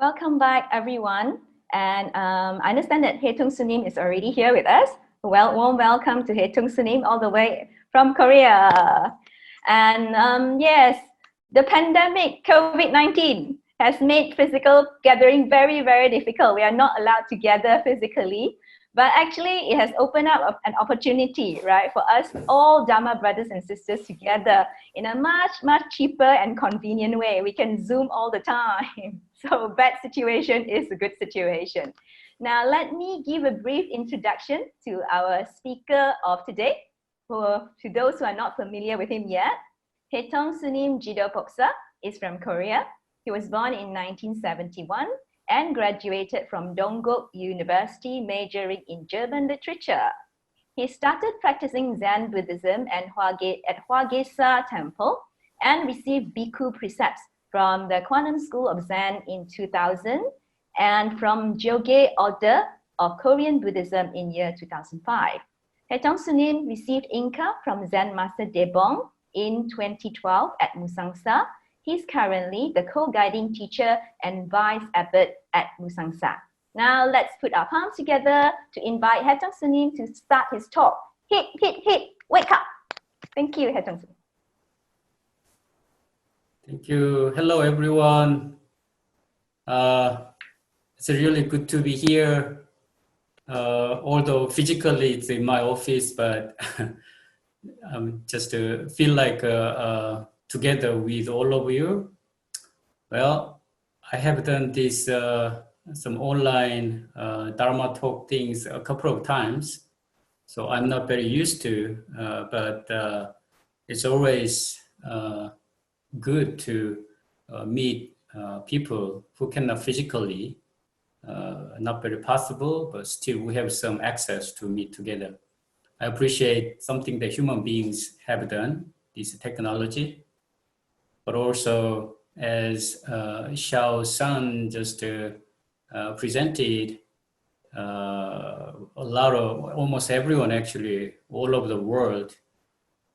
Welcome back, everyone. And I understand that Tung Sunim is already here with us. Warm welcome to Tung Sunim all the way from Korea. And yes, the pandemic, COVID-19, has made physical gathering very, very difficult. We are not allowed to gather physically. But actually, it has opened up an opportunity, right, for us all Dhamma brothers and sisters together in a much, much cheaper and convenient way. We can Zoom all the time. So bad situation is a good situation. Now, let me give a brief introduction to our speaker of today. To those who are not familiar with him yet, Tong Sunim Jidopoksa is from Korea. He was born in 1971. And graduated from Dongguk University majoring in German literature. He started practicing Zen Buddhism at Hwagesa Temple and received Bhikkhu precepts from the Quantum School of Zen in 2000 and from Jogye Order of Korean Buddhism in year 2005. Tong Sunim received Inca from Zen Master Debong in 2012 at Musangsa. He's currently the co-guiding teacher and vice abbot at Musangsa. Now let's put our palms together to invite Tong Sunim to start his talk. Hit, wake up. Thank you, Tong Sunim. Thank you. Hello, everyone. It's really good to be here. Although physically it's in my office, but just to feel like together with all of you. Well, I have done this some online Dharma talk things a couple of times, so I'm not very used to, but it's always good to meet people who cannot physically, not very possible, but still we have some access to meet together. I appreciate something that human beings have done, this technology. But also, as Xiao San just presented, almost everyone actually, all over the world,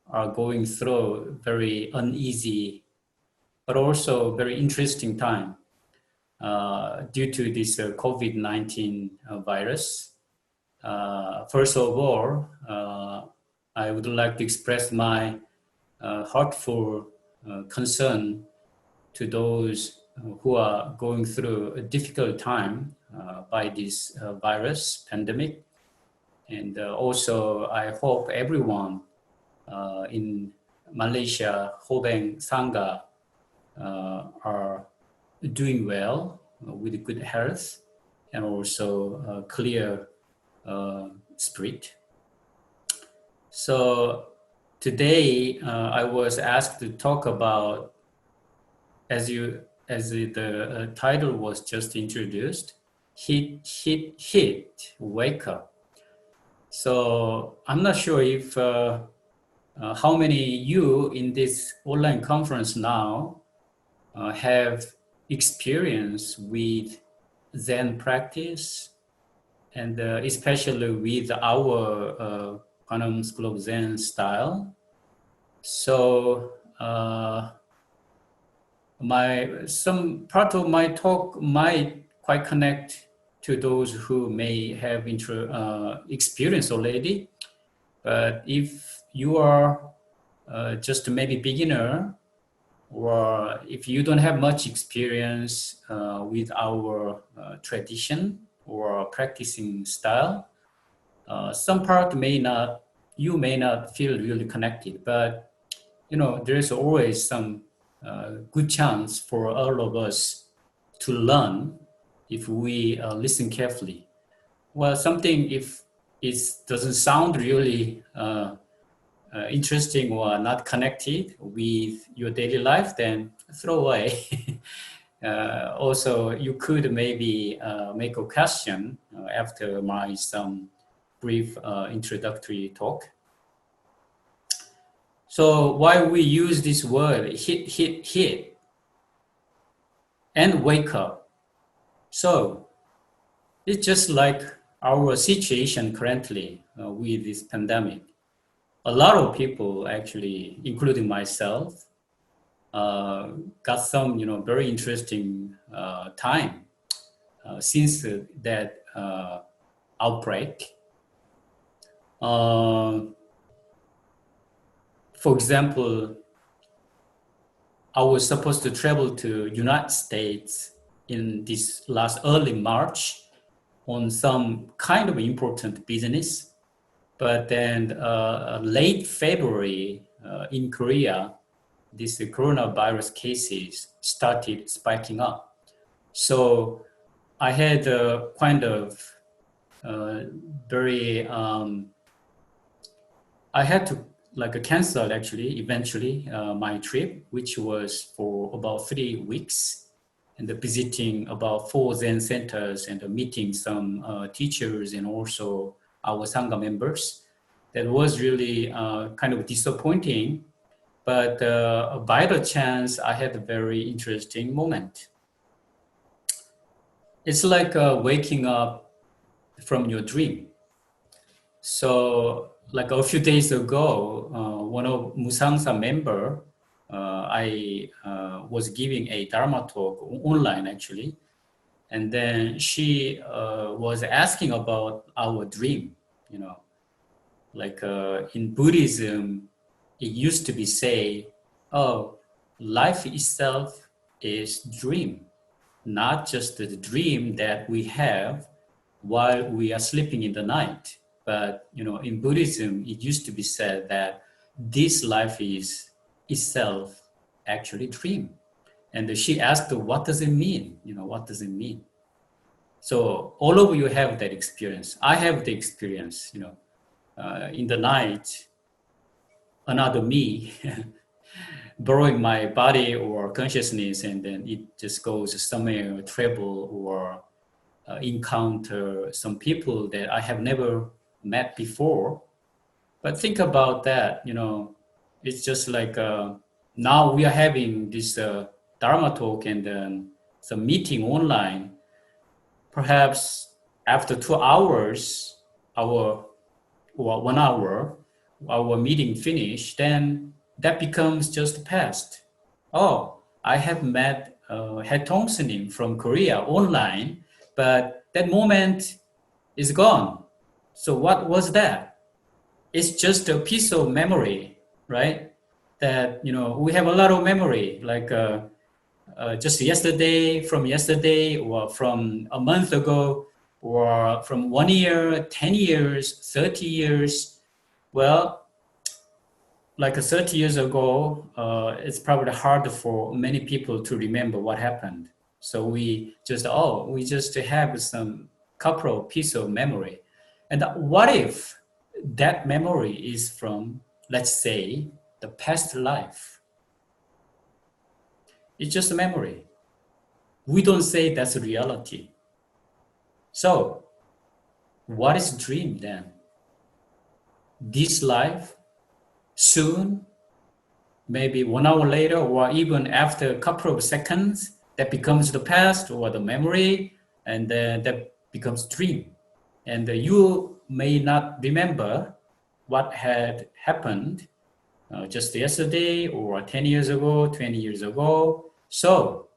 are going through very uneasy, but also very interesting time due to this COVID-19 virus. First of all, I would like to express my heartfelt concern to those who are going through a difficult time by this virus pandemic. And also, I hope everyone in Malaysia, Hobeng Sangha, are doing well with good health and also clear spirit. So today, I was asked to talk about, as the title was just introduced, hit, wake up. So I'm not sure if how many you in this online conference now have experience with Zen practice, and especially with our Quantum School of Zen style. So some part of my talk might quite connect to those who may have experience already. But if you are just maybe beginner, or if you don't have much experience with our tradition or practicing style, some part you may not feel really connected, but there's always some good chance for all of us to learn if we listen carefully. Well, something if it doesn't sound really interesting or not connected with your daily life, then throw away. Also, you could maybe make a question after my some brief introductory talk. So why we use this word hit and wake up? So it's just like our situation currently with this pandemic. A lot of people actually, including myself, got some very interesting time since that outbreak. For example, I was supposed to travel to United States in this last early March on some kind of important business. But then late February in Korea, these coronavirus cases started spiking up. So I had a kind of I had to cancel actually eventually my trip, which was for about 3 weeks, and visiting about 4 Zen centers and meeting some teachers and also our Sangha members. That was really kind of disappointing, but by the chance, I had a very interesting moment. It's like waking up from your dream. So like a few days ago, one of Musangsa member, I was giving a Dharma talk online actually. And then she was asking about our dream, you know, like in Buddhism, it used to be say, oh, life itself is dream, not just the dream that we have while we are sleeping in the night. But, you know, in Buddhism, it used to be said that this life is itself actually dream. And she asked, what does it mean? You know, what does it mean? So all of you have that experience. I have the experience, you know, in the night, another me borrowing my body or consciousness, and then it just goes somewhere, travel or encounter some people that I have never met before. But think about that, you know, it's just like now we are having this Dharma talk and then some meeting online. Perhaps after 2 hours, or 1 hour, our meeting finished, then that becomes just past. Oh, I have met Tong Sunim from Korea online, but that moment is gone. So what was that? It's just a piece of memory, right? That, you know, we have a lot of memory, like just yesterday, or from a month ago, or from 1 year, 10 years, 30 years. Well, like 30 years ago, it's probably hard for many people to remember what happened. So we just have some couple of pieces of memory. And what if that memory is from, let's say, the past life? It's just a memory. We don't say that's a reality. So what is dream then? This life, soon, maybe 1 hour later, or even after a couple of seconds, that becomes the past or the memory, and then that becomes dream. And you may not remember what had happened just yesterday or 10 years ago, 20 years ago. So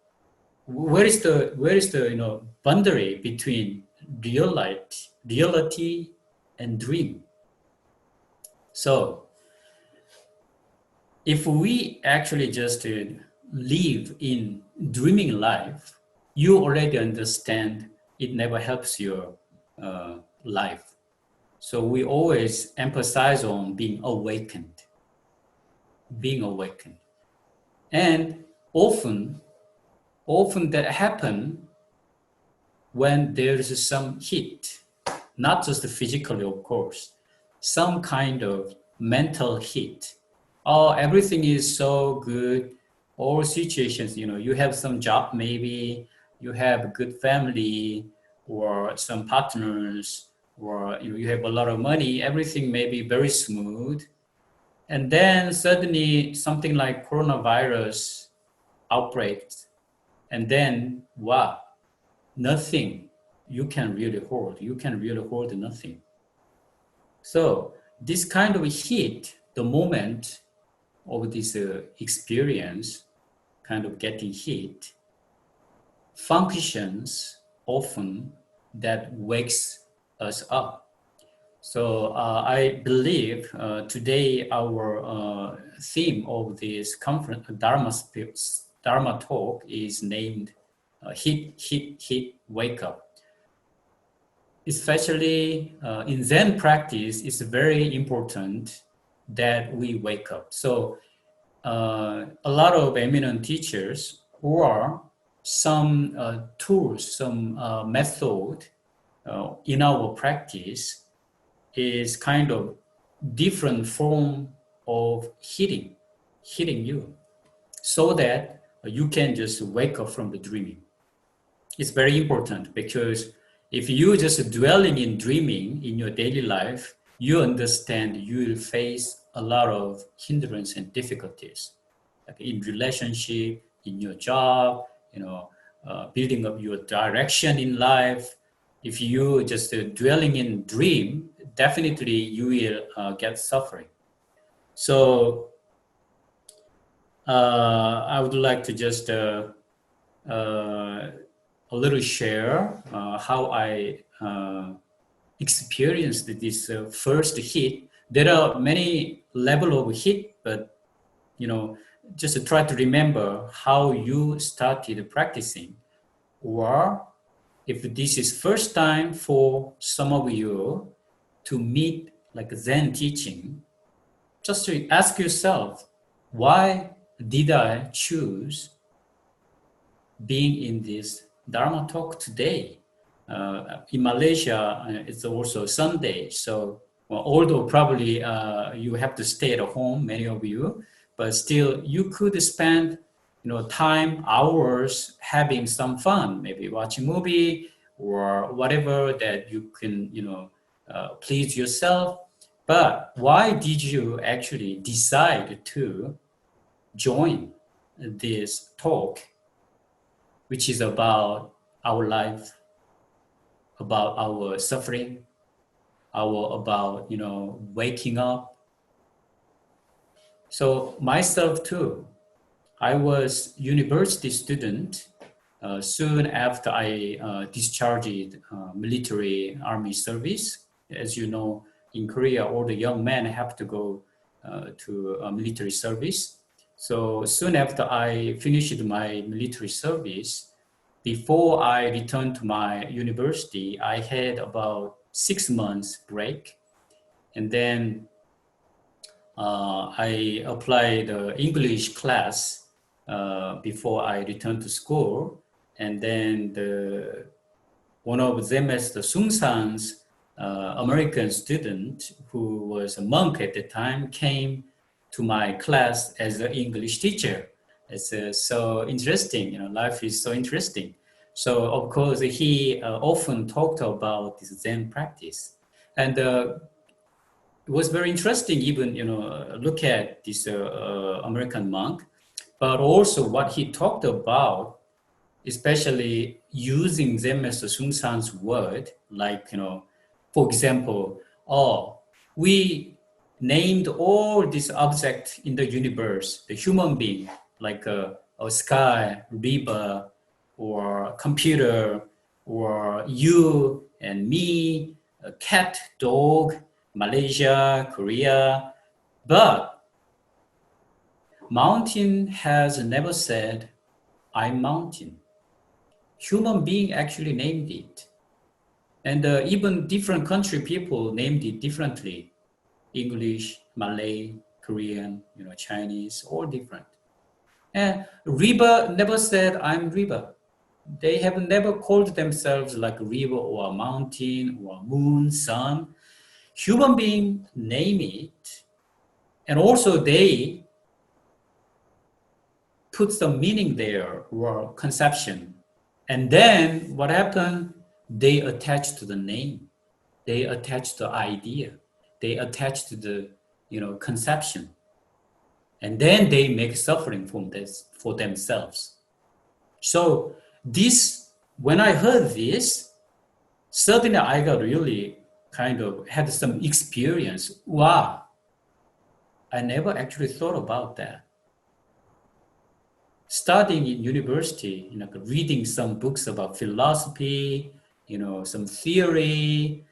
where is the boundary between reality and dream? So if we actually just live in dreaming life, you already understand it never helps your life. So we always emphasize on being awakened. And often that happen when there is some heat, not just physically, of course, some kind of mental heat. Oh, everything is so good. All situations, you have some job, maybe you have a good family or some partners, or you have a lot of money. Everything may be very smooth. And then suddenly something like coronavirus outbreaks. And then, wow, nothing you can really hold. You can really hold nothing. So this kind of heat, the moment of this experience, kind of getting heat, functions often that wakes us up. So I believe today our theme of this conference, Dharma talk, is named Hit, Wake Up. Especially in Zen practice, it's very important that we wake up. So a lot of eminent teachers or some tools, some method in our practice is kind of different form of hitting you so that you can just wake up from the dreaming. It's very important because if you just dwelling in dreaming in your daily life, you understand you will face a lot of hindrance and difficulties, like in relationship, in your job, building up your direction in life. If you just dwelling in dream, definitely you will get suffering. So I would like to just a little share how I experienced this first hit. There are many level of hit, but just to try to remember how you started practicing, or if this is first time for some of you to meet like Zen teaching, just to ask yourself, why did I choose being in this Dharma talk today? In Malaysia, it's also Sunday. So although probably you have to stay at home, many of you, but still you could spend time, hours having some fun, maybe watching movie or whatever that you can please yourself. But why did you actually decide to join this talk, which is about our life, about our suffering, about waking up? So myself too, I was university student soon after I discharged military army service. As you know, in Korea, all the young men have to go to military service. So soon after I finished my military service, before I returned to my university, I had about 6 months break. And then I applied English class before I returned to school. And then one of them as the Sung San's American student, who was a monk at the time, came to my class as an English teacher. It's so interesting, life is so interesting. So of course he often talked about this Zen practice, and it was very interesting. Even look at this American monk, but also what he talked about, especially using them as a Sung San's word, like for example, we named all these objects in the universe, the human being, like a sky, river, or computer, or you and me, a cat, dog, Malaysia, Korea. But mountain has never said, I'm mountain. Human being actually named it. And even different country people named it differently. English, Malay, Korean, Chinese, all different. And river never said, I'm river. They have never called themselves like a river or a mountain or a moon, sun. Human beings name it. And also they put some meaning there or conception. And then what happened? They attach to the name. They attach to the idea. They attach to the conception. And then they make suffering from this for themselves. So this, when I heard this, suddenly I got really kind of had some experience. Wow, I never actually thought about that. studying in university, reading some books about philosophy, some theory,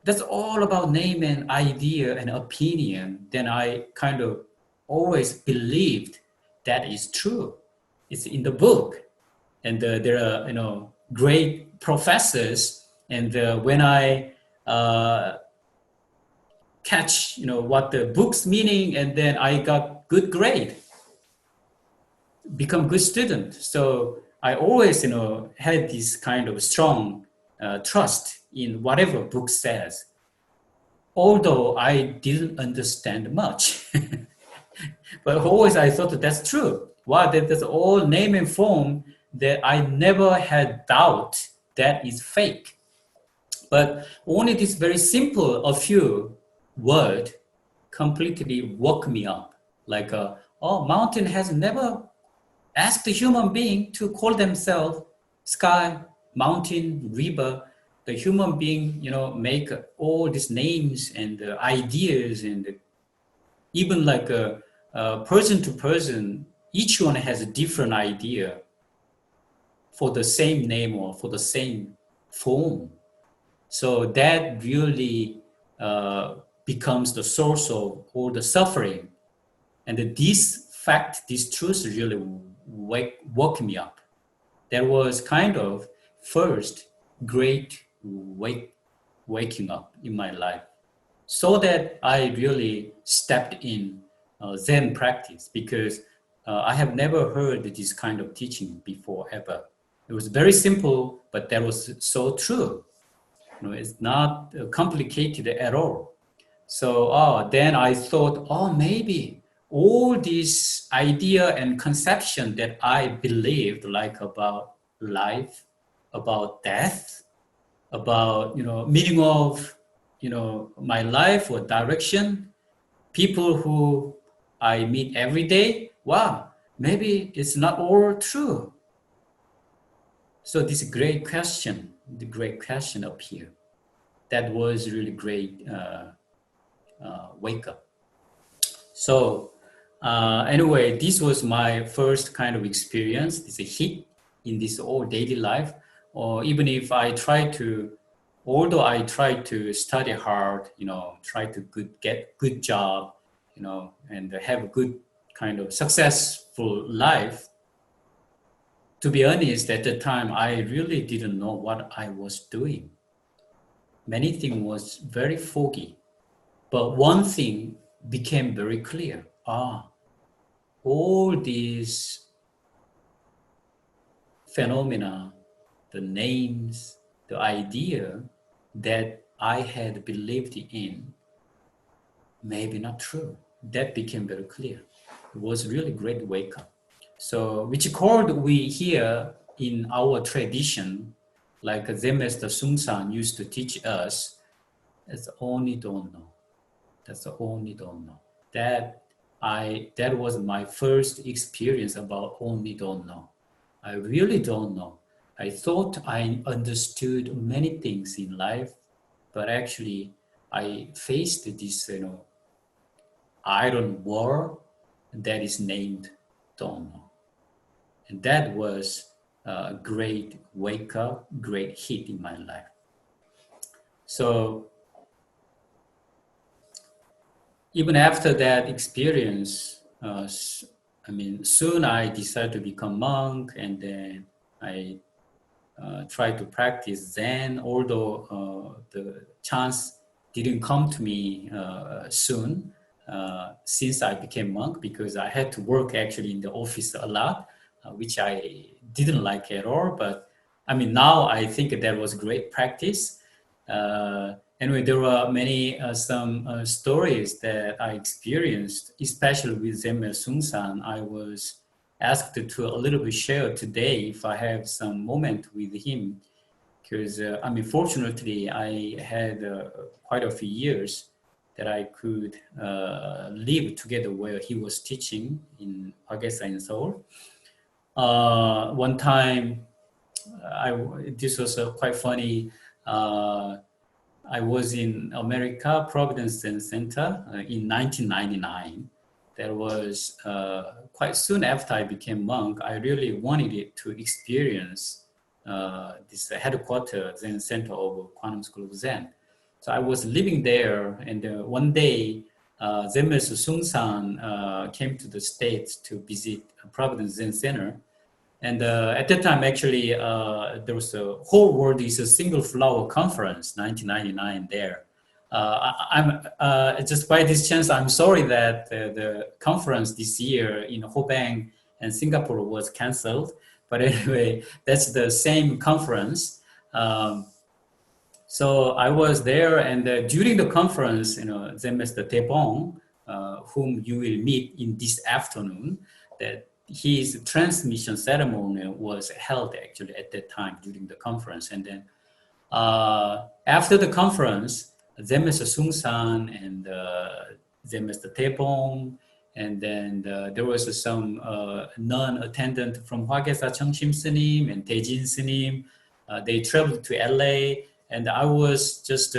that's all about name and idea and opinion, then I kind of always believed that is true. It's in the book. And there are, great professors. And when I catch, what the book's meaning, and then I got good grade, become good student. So I always, had this kind of strong trust in whatever book says, although I didn't understand much. But always I thought that's true. Wow, that's all name and form that I never had doubt that is fake. But only this very simple, a few word completely woke me up. Like, mountain has never asked a human being to call themselves sky, mountain, river. The human being, make all these names and ideas, and even like person to person, each one has a different idea for the same name or for the same form. So that really becomes the source of all the suffering. And this fact, this truth really woke me up. That was kind of first great waking up in my life. So that I really stepped in Zen practice, because I have never heard this kind of teaching before ever. It was very simple, but that was so true. It's not complicated at all. So then I thought, maybe all this idea and conception that I believed, like about life, about death, about meaning of my life or direction, people who I meet every day, wow, maybe it's not all true. So this great question, the great question up here, that was really great wake up. So anyway, this was my first kind of experience, this hit in this all daily life. Or even if I although I try to study hard, try to get good job, and have a good kind of successful life, to be honest, at the time, I really didn't know what I was doing. Many things was very foggy, but one thing became very clear. All these phenomena, the names, the idea that I had believed in, maybe not true. That became very clear. It was really great wake up. So, which called we here in our tradition, like Zen Master Sun San used to teach us, that's only don't know. That's the only don't know. That was my first experience about only don't know. I really don't know. I thought I understood many things in life, but actually I faced this, iron wall that is named don't know. And that was a great wake up, great hit in my life. So even after that experience, soon I decided to become monk, and then I tried to practice Zen, although the chance didn't come to me soon since I became monk, because I had to work actually in the office a lot, which I didn't like at all. But now I think that was great practice. Anyway, there were many some stories that I experienced, especially with Zen Master Sun San. I was asked to a little bit share today if I have some moment with him, because fortunately I had quite a few years that I could live together where he was teaching in Pagesa in Seoul. One time, this was quite funny. I was in America, Providence Zen Center in 1999. that was quite soon after I became monk, I really wanted it to experience this headquarters Zen Center of Quantum School of Zen. So I was living there, and one day, Zen Master Sung San came to the States to visit Providence Zen Center. And at that time, actually, there was a whole world is a single flower conference, 1999 there. I'm just by this chance, I'm sorry that the conference this year in Hobang and Singapore was canceled. But anyway, that's the same conference. So I was there, and during the conference, Zen Master Tebong, whom you will meet in this afternoon, that his transmission ceremony was held actually at that time during the conference. And then after the conference, Zen Master Sung San and Zen Master Tebong, and then there was some non-attendant from Hwagesa Chengshim Sunim and Daejin Sunim. They traveled to LA, and I was just,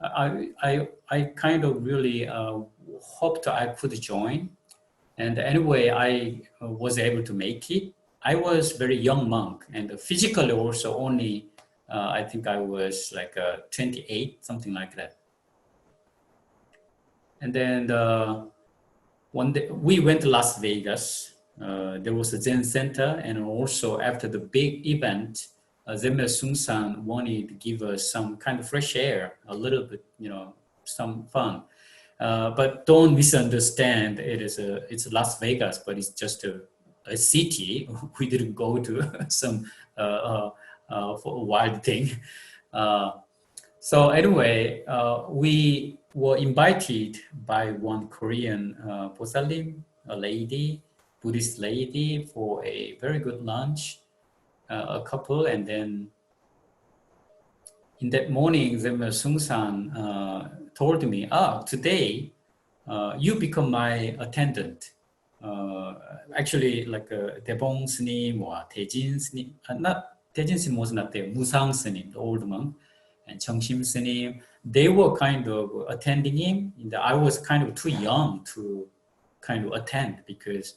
I kind of really hoped I could join. And anyway, I was able to make it. I was very young monk, and physically also only, I think I was like 28, something like that. And then one day we went to Las Vegas. There was a Zen Center, and also after the big event, Zen Master Sung San wanted to give us some kind of fresh air, a little bit, some fun. But don't misunderstand. It's Las Vegas, but it's just a city. We didn't go to some for a wild thing. So anyway, we were invited by one Korean Posalim, a lady, Buddhist lady, for a very good lunch, a couple, and then in that morning, Zen Master Sung San told me, today you become my attendant. Actually, like Daebong Sunim or Daejin Sunim, not Daejin Sunim was not there, Musang Sunim, the old monk, and Chengshim Sunim, they were kind of attending him. I was kind of too young to kind of attend because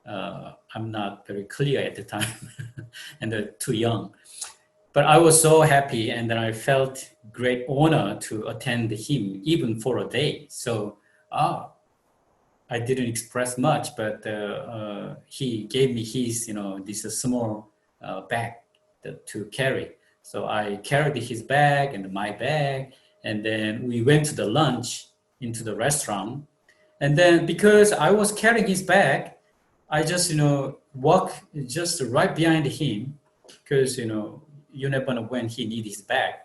I'm not very clear at the time and too young. But I was so happy, and then I felt great honor to attend him even for a day. So I didn't express much, but he gave me his, this small bag to carry. So I carried his bag and my bag, and then we went to the lunch into the restaurant. And then because I was carrying his bag, I just, walked just right behind him because, you never know when he needs his bag.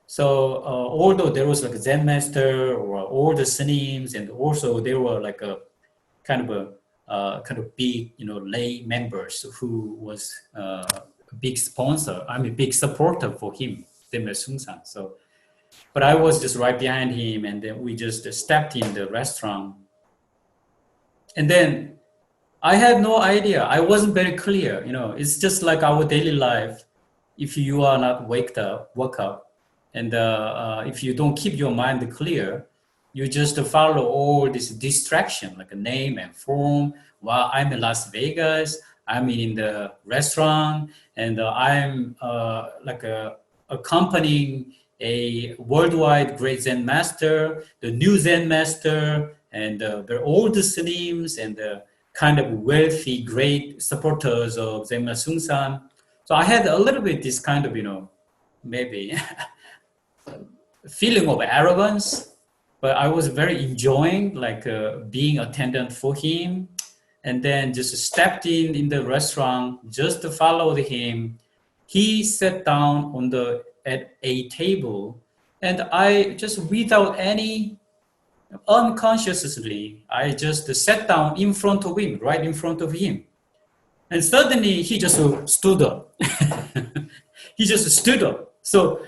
So although there was like a Zen master or all the Sunims, and also there were like a kind of big, lay members who was a big sponsor, big supporter for him, Zen Master Sung San. So, but I was just right behind him, and then we just stepped in the restaurant. And then I had no idea. I wasn't very clear. It's just like our daily life. If you are not woke up, and if you don't keep your mind clear, you just follow all this distraction, like a name and form. While I'm in Las Vegas, I'm in the restaurant, and I'm accompanying a worldwide great Zen master, the new Zen master, and the old Sunims, and the kind of wealthy, great supporters of Zen Master Sung San. So I had a little bit this kind of, maybe feeling of arrogance, but I was very enjoying being attendant for him, and then just stepped in the restaurant just to follow him. He sat down at a table, and I just without any unconsciously, I just sat down in front of him, right in front of him. And suddenly he just stood up. He just stood up. So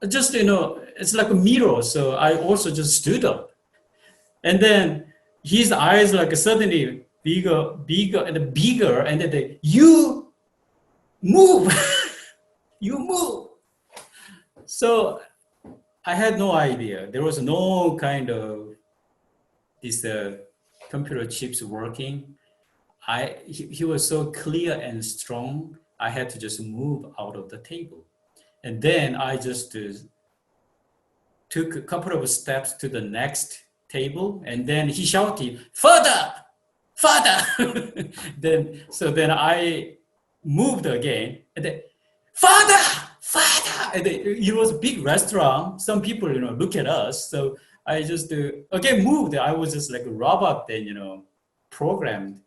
just, it's like a mirror. So I also just stood up. And then his eyes suddenly bigger and bigger. And then you move, you move. So I had no idea. There was no kind of this computer chips working. He was so clear and strong. I had to just move out of the table. And then I just took a couple of steps to the next table, and then he shouted, "Further, further!" then I moved again, and then, "Father, father!" And then, it was a big restaurant. Some people, look at us. So I just again moved. I was just like a robot then, programmed.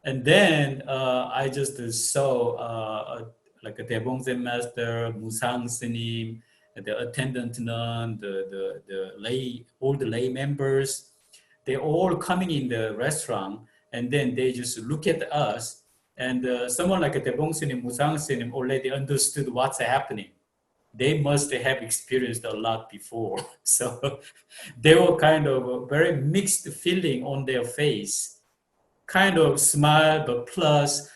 And then I just saw like a Daebong Zen master, Musang Sunim, the attendant nun, all the lay members. They all coming in the restaurant, and then they just look at us. And someone like a Daebong Sunim, Musang Sunim already understood what's happening. They must have experienced a lot before. So they were kind of a very mixed feeling on their face. Kind of smile, but plus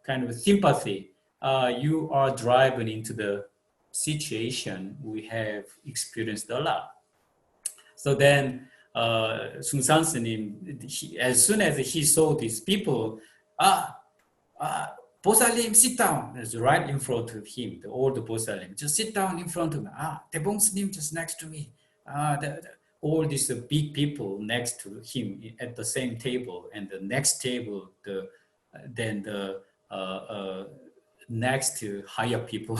kind of sympathy. You are driving into the situation we have experienced a lot. So then Sung San Snim, as soon as he saw these people, Bosalim, sit down. It's right in front of him, the old Bosalim. Just sit down in front of me. Daebong Snim just next to me. All these big people next to him at the same table, and the next table, then the next to higher people.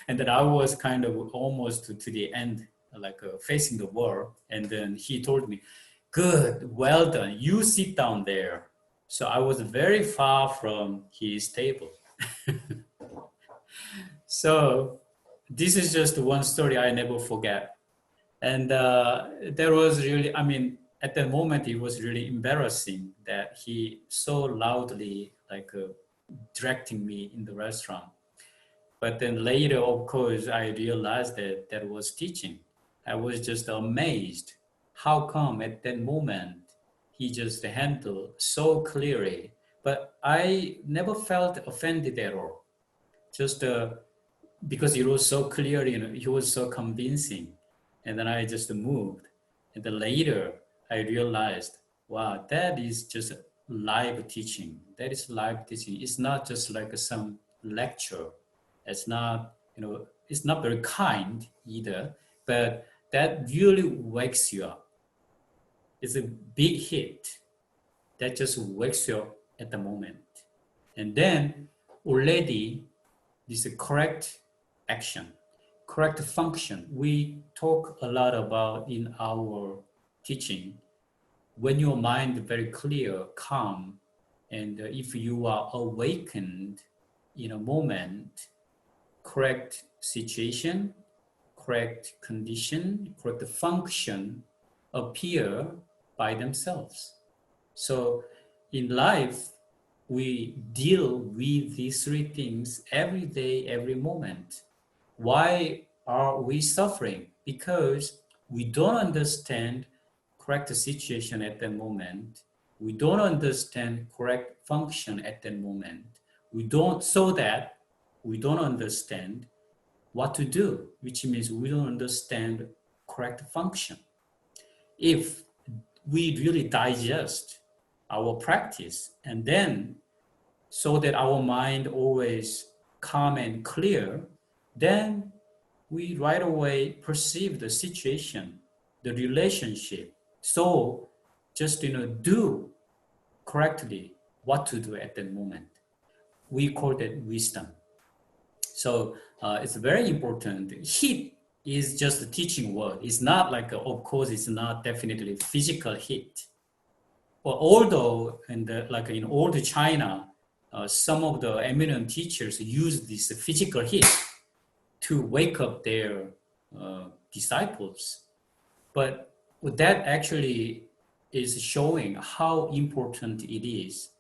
And then I was kind of almost to the end, like facing the wall. And then he told me, "Good, well done. You sit down there." So I was very far from his table. So this is just one story I never forget. And there was really, at that moment, it was really embarrassing that he so loudly directing me in the restaurant. But then later, of course, I realized that that was teaching. I was just amazed. How come at that moment, he just handled so clearly, but I never felt offended at all. Just because it was so clear, he was so convincing. And then I just moved. And then later I realized, wow, that is just live teaching. That is live teaching. It's not just like some lecture. It's not, it's not very kind either, but that really wakes you up. It's a big hit that just wakes you up at the moment. And then already this is correct action, correct function. We talk a lot about in our teaching. When your mind is very clear, calm, and if you are awakened in a moment, correct situation, correct condition, correct function appear by themselves. So in life, we deal with these three things every day, every moment. Why are we suffering? Because we don't understand correct situation at that moment. We don't understand correct function at that moment. So that we don't understand what to do, which means we don't understand correct function. If we really digest our practice and then so that our mind always calm and clear, then we right away perceive the situation, the relationship. So just, do correctly what to do at that moment. We call that wisdom. So it's very important. Hit is just a teaching word. It's not like, of course, it's not definitely physical hit. But although in old China, some of the eminent teachers use this physical hit to wake up their disciples. But that actually is showing how important it is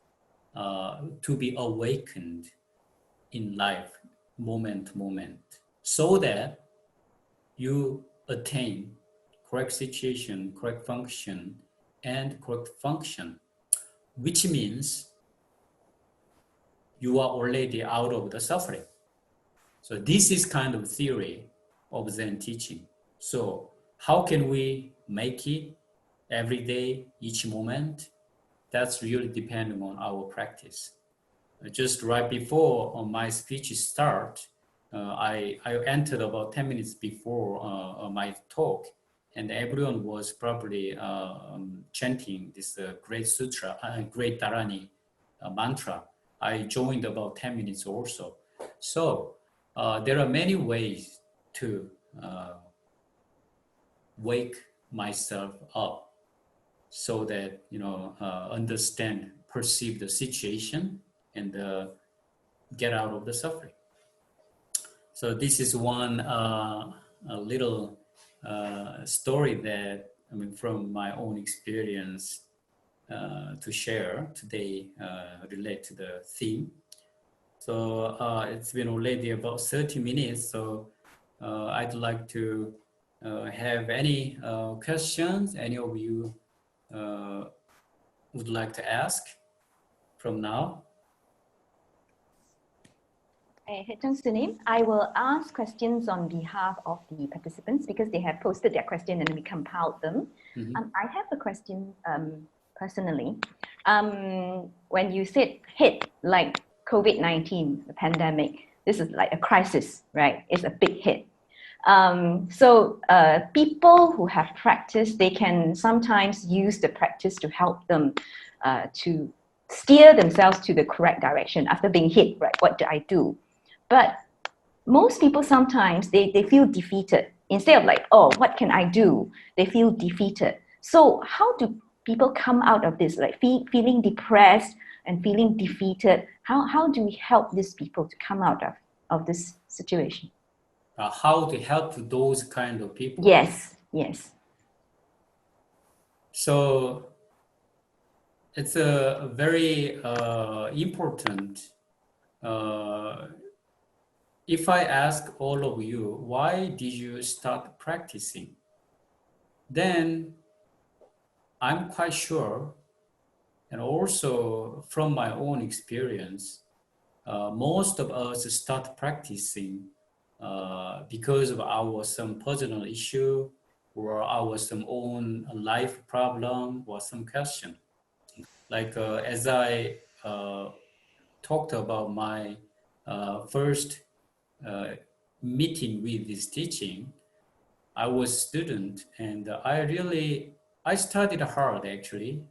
to be awakened in life, moment to moment, so that you attain correct situation, correct function, and correct function, which means you are already out of the suffering. So this is kind of theory of Zen teaching. So how can we make it every day, each moment, that's really depending on our practice. Just right before my speech start, I entered about 10 minutes before my talk, and everyone was probably chanting this great sutra, great Dharani mantra. I joined about 10 minutes also. So there are many ways to wake myself up so that, understand, perceive the situation and get out of the suffering. So this is one a little story that, from my own experience to share today, relate to the theme. So it's been already about 30 minutes. So I'd like to have any questions any of you would like to ask from now. Tong Sunim, I will ask questions on behalf of the participants because they have posted their question and we compiled them. I have a question personally. When you said hit like COVID-19, the pandemic, this is like a crisis, right? It's a big hit. So people who have practiced, they can sometimes use the practice to help them to steer themselves to the correct direction after being hit, right? What do I do? But most people sometimes, they feel defeated. Instead of like, oh, what can I do? They feel defeated. So how do people come out of this, like feeling depressed and feeling defeated? How do we help these people to come out of this situation? How to help those kind of people? Yes. So it's a very important. If I ask all of you, why did you start practicing? Then I'm quite sure, and also from my own experience, most of us start practicing because of our some personal issue or our some own life problem or some question. Like as I talked about my first meeting with this teaching, I was student and I studied hard actually.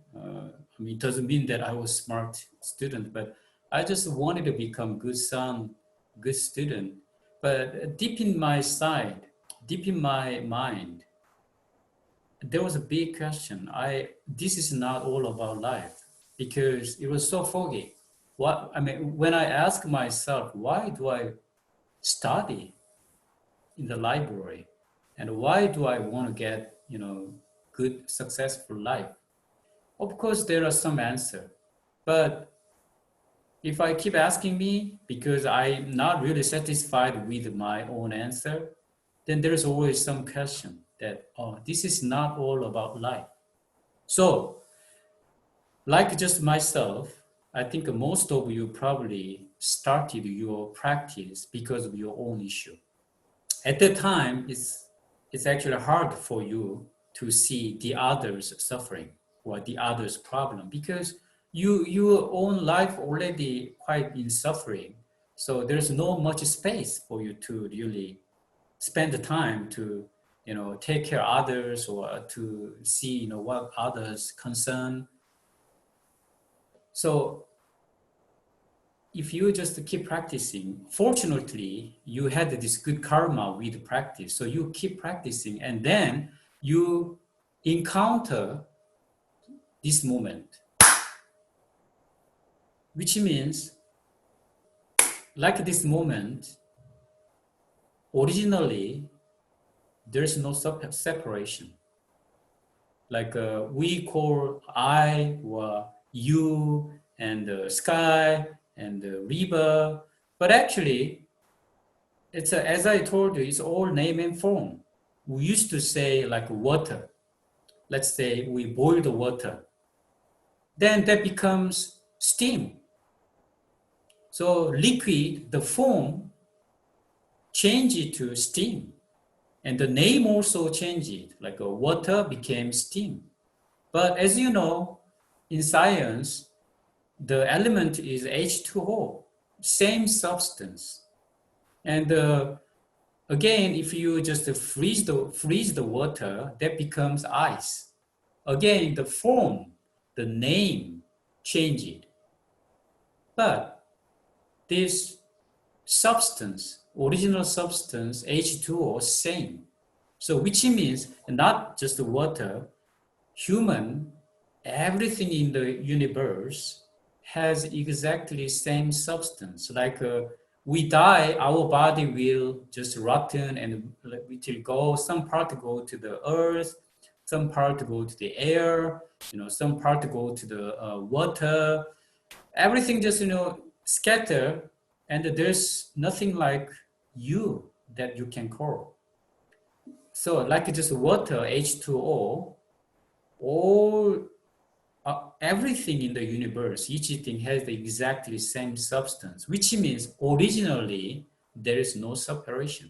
It doesn't mean that I was smart student, but I just wanted to become good son, good student. But deep in my side, deep in my mind, there was a big question. This is not all about life because it was so foggy. When I ask myself, why do I study in the library? And why do I want to get, good, successful life? Of course, there are some answer, but if I keep asking me because I'm not really satisfied with my own answer, then there's always some question that, this is not all about life. So, like just myself, I think most of you probably started your practice because of your own issue. At that time, it's actually hard for you to see the others suffering or the others problem because your own life already quite in suffering. So there's no much space for you to really spend the time to, take care of others or to see, what others concern. So if you just keep practicing, fortunately, you had this good karma with practice. So you keep practicing and then you encounter this moment, which means like this moment, originally, there's no separation. Like we call I or you and the sky and the river, but actually, it's as I told you, it's all name and form. We used to say like water. Let's say we boil the water. Then that becomes steam. So liquid, the form, change it to steam. And the name also changed it, like water became steam. But as you know, in science, the element is H2O, same substance. And again, if you just freeze the water, that becomes ice. Again, the form, the name changed. But this substance, original substance, H2O, same. So which means not just the water, human, everything in the universe has exactly same substance. Like we die, our body will just rotten and it will go, some part go to the earth, some part go to the air, some part go to the water. Everything just, scatter, and there's nothing like you that you can call. So like just water, H2O, all everything in the universe, each thing has the exactly same substance, which means originally there is no separation.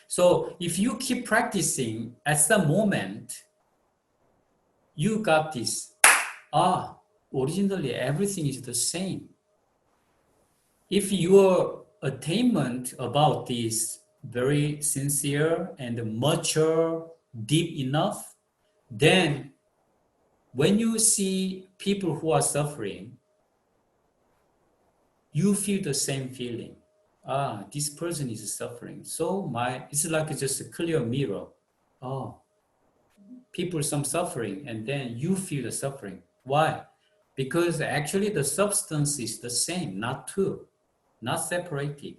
So if you keep practicing, at some moment, you got this, originally everything is the same. If your attainment about this very sincere and mature, deep enough, then when you see people who are suffering, you feel the same feeling. This person is suffering. So it's like just a clear mirror. People some suffering, and then you feel the suffering. Why? Because actually the substance is the same, not two, not separated.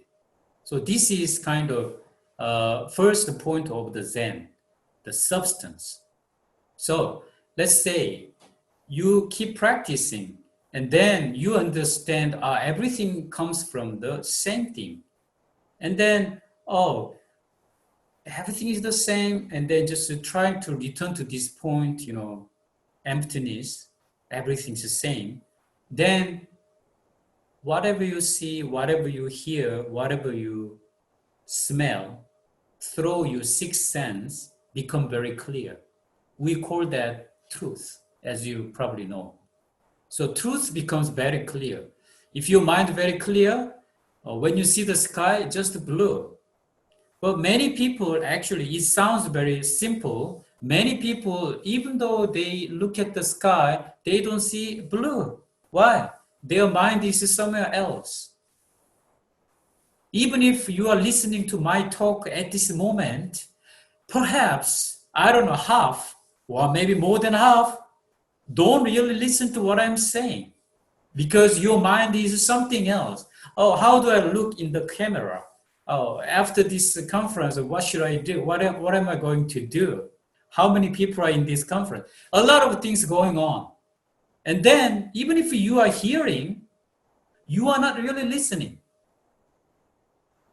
So this is kind of first point of the Zen, the substance. So let's say you keep practicing, and then you understand everything comes from the same thing. And then, everything is the same, and then just trying to return to this point, emptiness, everything's the same. Then whatever you see, whatever you hear, whatever you smell, through your sixth sense, become very clear. We call that truth, as you probably know. So truth becomes very clear. If your mind very clear, when you see the sky, just blue. But many people, actually, it sounds very simple. Many people, even though they look at the sky, they don't see blue. Why? Their mind is somewhere else. Even if you are listening to my talk at this moment, perhaps, I don't know, half, or maybe more than half, don't really listen to what I'm saying, because your mind is something else. How do I look in the camera? After this conference, what should I do? What am I going to do? How many people are in this conference? A lot of things going on. And then, even if you are hearing, you are not really listening.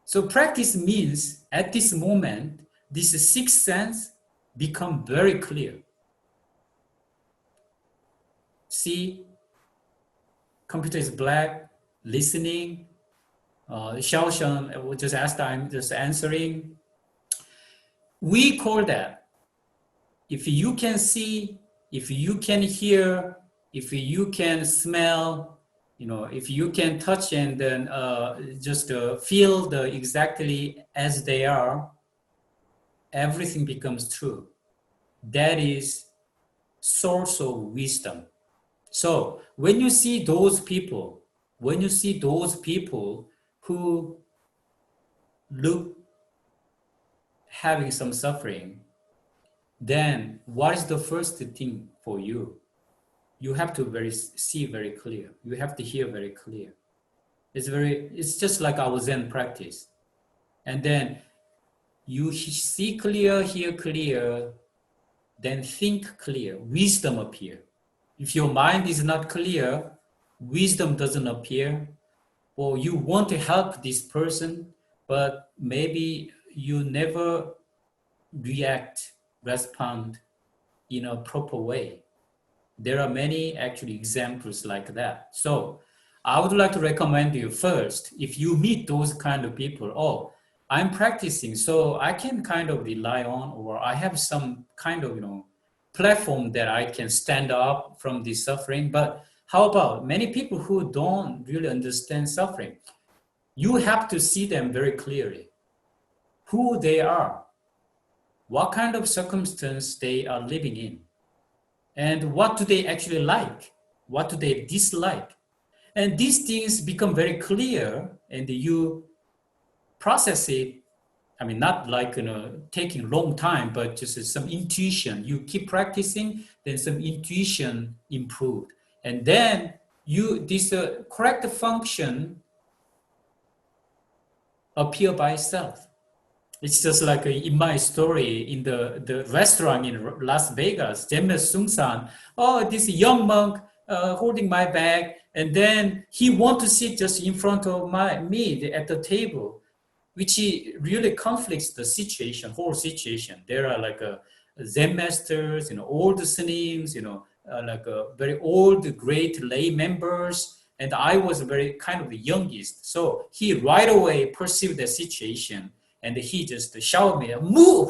So practice means, at this moment, this sixth sense become very clear. See, computer is black, listening. Xiaoshen just asked, I'm just answering. We call that, if you can see, if you can hear, if you can smell, if you can touch, and then just feel the exactly as they are, everything becomes true. That is source of wisdom. So when you see those people who look having some suffering, then what is the first thing for you? You have to see very clear. You have to hear very clear. It's just like our Zen practice. And then you see clear, hear clear, then think clear. Wisdom appear. If your mind is not clear, wisdom doesn't appear. Or you want to help this person, but maybe you never respond in a proper way. There are many actually examples like that. So I would like to recommend you first, if you meet those kind of people, I'm practicing, so I can kind of rely on, or I have some kind of, platform that I can stand up from this suffering. But how about many people who don't really understand suffering? You have to see them very clearly, who they are, what kind of circumstance they are living in, and what do they actually like, what do they dislike. And these things become very clear, and you process it. I mean, not like taking a long time, but just some intuition. You keep practicing, then some intuition improved, and then this correct function appear by itself. It's just like in my story in the restaurant in Las Vegas, Jemna Sungsan, this young monk holding my bag, and then he want to sit just in front of me at the table, which really conflicts the situation, whole situation. There are like Zen masters, old Sunims, like very old, great lay members, and I was very kind of the youngest. So he right away perceived the situation, and he just shouted me, "Move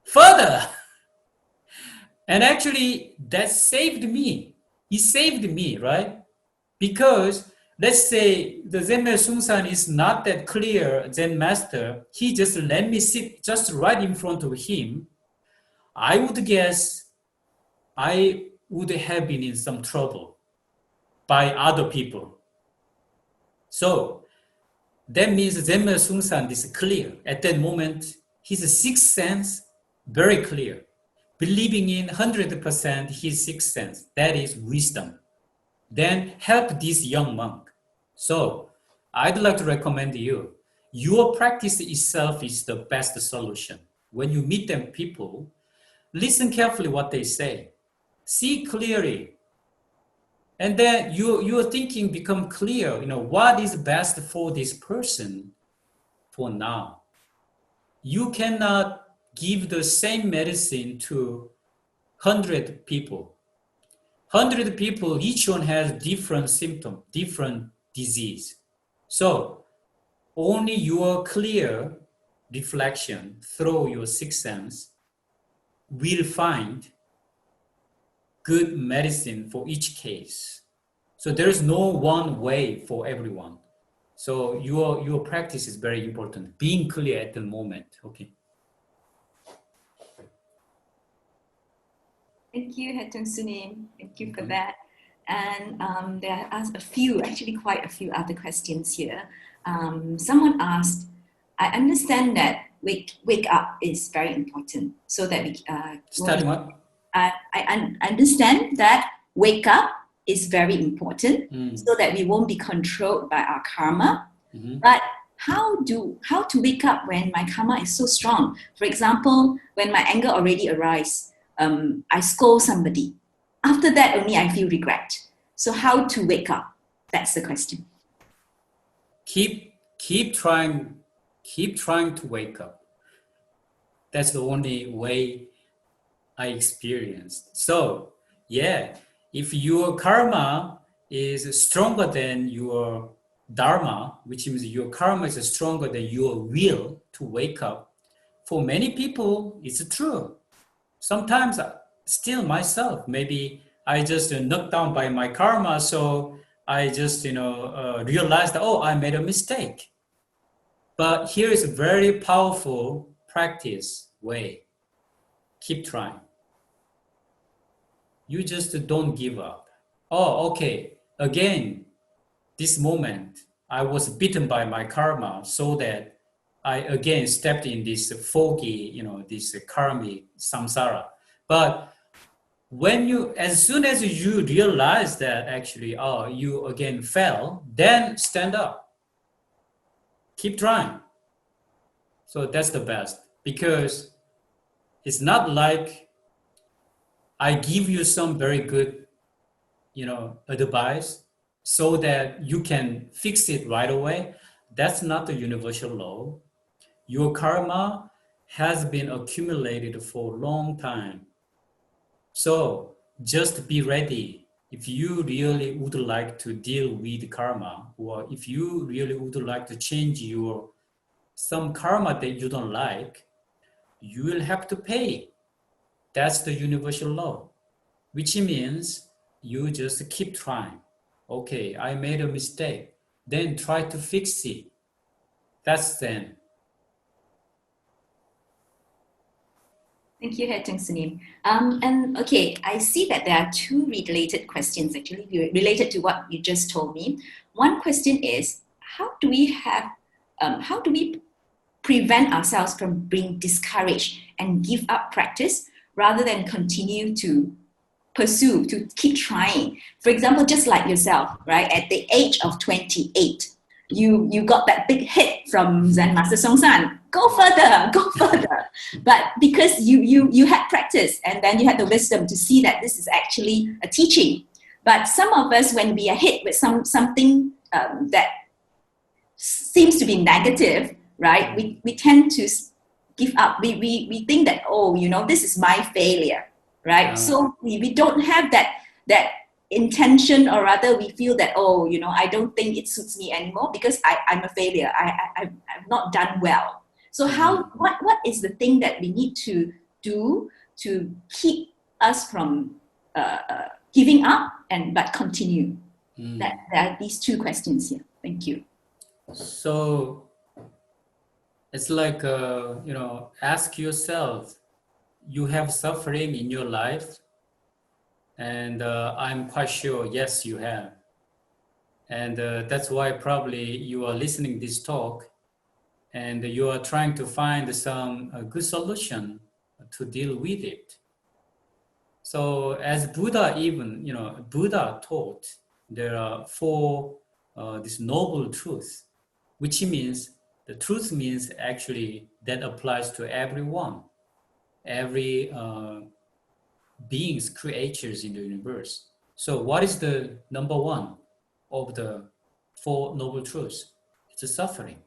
further!" And actually, that saved me. He saved me, right? Because let's say the Zen Master Sungsan is not that clear Zen master. He just let me sit just right in front of him. I would guess I would have been in some trouble by other people. So that means Zen Master Sungsan is clear. At that moment, his sixth sense, very clear. Believing in 100% his sixth sense, that is wisdom. Then help this young monk. So I'd like to recommend you, your practice itself is the best solution. When you meet them people, listen carefully what they say, see clearly, and then your thinking become clear, what is best for this person for now. You cannot give the same medicine to 100 people. 100 people, each one has different symptom, different disease. So only your clear reflection through your sixth sense will find good medicine for each case. So there is no one way for everyone. So your practice is very important, being clear at the moment. Okay. Thank you, Hetong Sunim. Thank you for that. And there are quite a few other questions here. Someone asked, I understand that wake up is very important so that we... Starting what? I understand that wake up is very important so that we won't be controlled by our karma. Mm-hmm. But how to wake up when my karma is so strong? For example, when my anger already arises, I scold somebody. After that, only I feel regret. So how to wake up? That's the question. Keep trying to wake up. That's the only way I experienced. So yeah, if your karma is stronger than your dharma, which means your karma is stronger than your will to wake up, for many people, it's true. Sometimes still myself, maybe I just knocked down by my karma, so I just realized that, I made a mistake. But here is a very powerful practice way. Keep trying. You just don't give up. Okay, again, this moment I was bitten by my karma, so that I again stepped in this foggy, this karmic samsara. But as soon as you realize that actually, you again fell, then stand up. Keep trying. So that's the best, because it's not like I give you some very good, advice so that you can fix it right away. That's not the universal law. Your karma has been accumulated for a long time. So just be ready. If you really would like to deal with karma, or if you really would like to change some karma that you don't like, you will have to pay. That's the universal law, which means you just keep trying. Okay, I made a mistake. Then try to fix it. That's Zen. Thank you, Tung Sunim. And okay, I see that there are two related questions actually related to what you just told me. One question is, how do we prevent ourselves from being discouraged and give up practice rather than continue to pursue, to keep trying? For example, just like yourself, right? At the age of 28, you got that big hit from Zen Master Song San. Go further, go further. But because you had practice and then you had the wisdom to see that this is actually a teaching. But some of us, when we are hit with something that seems to be negative, right? We tend to give up. We think that, oh, this is my failure, right? So we don't have that intention, or rather we feel that, oh, I don't think it suits me anymore because I'm a failure. I've not done well. So what is the thing that we need to do to keep us from giving up but continue? There are these two questions here. Thank you. So it's like, ask yourself, you have suffering in your life? And I'm quite sure, yes, you have. And that's why probably you are listening this talk and you are trying to find some good solution to deal with it. So as Buddha Buddha taught, there are four this noble truth, which means the truth means actually that applies to everyone, every beings, creatures in the universe. So what is the number one of the four noble truths? It's a suffering.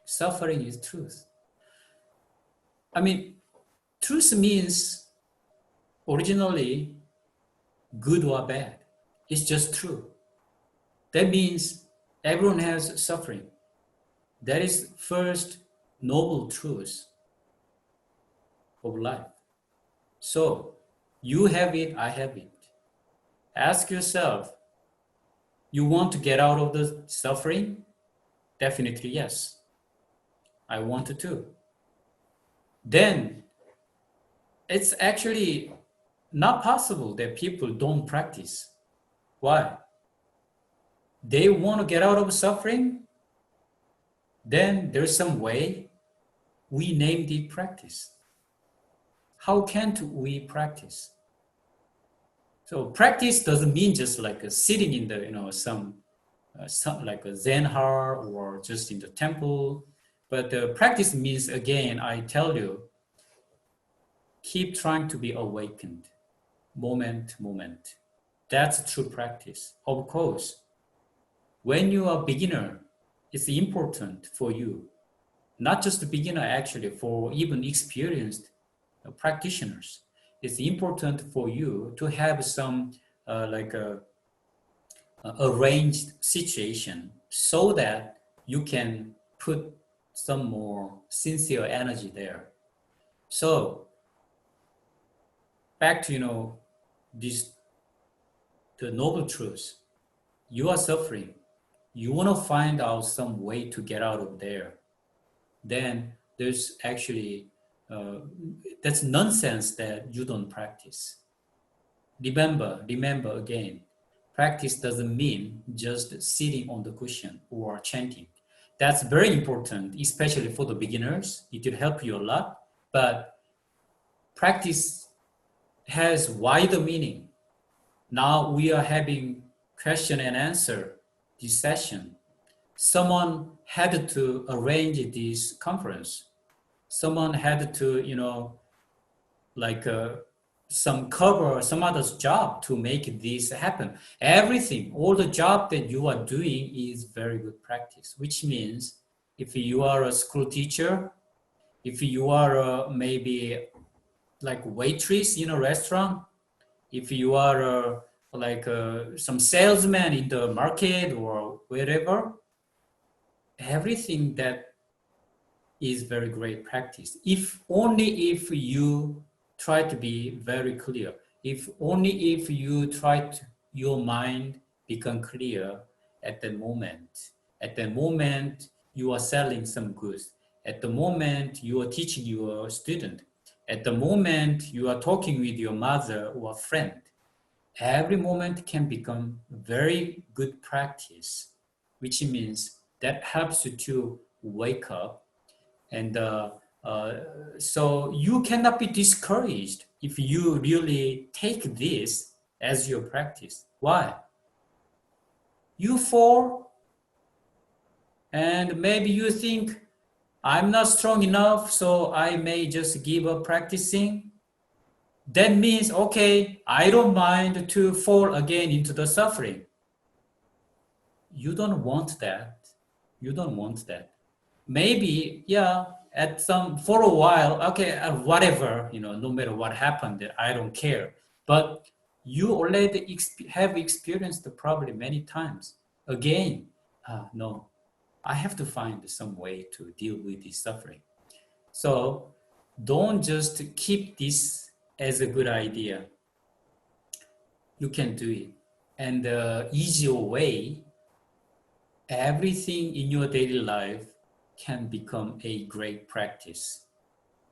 Suffering is truth. I mean, truth means originally good or bad. It's just true. That means everyone has suffering. That is first noble truth of life. So you have it, I have it. Ask yourself, you want to get out of the suffering? Definitely yes. I want to too. Then it's actually not possible that people don't practice. Why? They want to get out of suffering? Then there's some way. We named it practice. How can't we practice? So practice doesn't mean just like sitting in the, some like a Zen heart or just in the temple. But practice means, again, I tell you, keep trying to be awakened, moment to moment. That's true practice. Of course, when you are a beginner, it's important for you, not just the beginner actually, for even experienced practitioners. It's important for you to have some arranged situation so that you can put some more sincere energy there. So back to the noble truth. You are suffering. You want to find out some way to get out of there. Then there's actually that's nonsense that you don't practice. Remember again, practice doesn't mean just sitting on the cushion or chanting. That's very important, especially for the beginners. It will help you a lot, but practice has wider meaning. Now we are having question and answer this session. Someone had to arrange this conference. Someone had to, some cover or some other's job to make this happen. Everything, all the job that you are doing is very good practice, which means if you are a school teacher, if you are maybe like waitress in a restaurant, if you are some salesman in the market or wherever, everything that is very great practice. If only if you try to be very clear. Only if you try to, your mind become clear at the moment. At the moment you are selling some goods. At the moment you are teaching your student. At the moment you are talking with your mother or friend. Every moment can become very good practice, which means that helps you to wake up. And so you cannot be discouraged if you really take this as your practice. Why? You fall, and maybe you think, I'm not strong enough, so I may just give up practicing. That means, okay, I don't mind to fall again into the suffering. You don't want that. You don't want that. Maybe, yeah, for a while, okay, whatever, no matter what happened, I don't care. But you already have experienced the problem many times. Again, no, I have to find some way to deal with this suffering. So don't just keep this as a good idea. You can do it. And the easier way, everything in your daily life can become a great practice.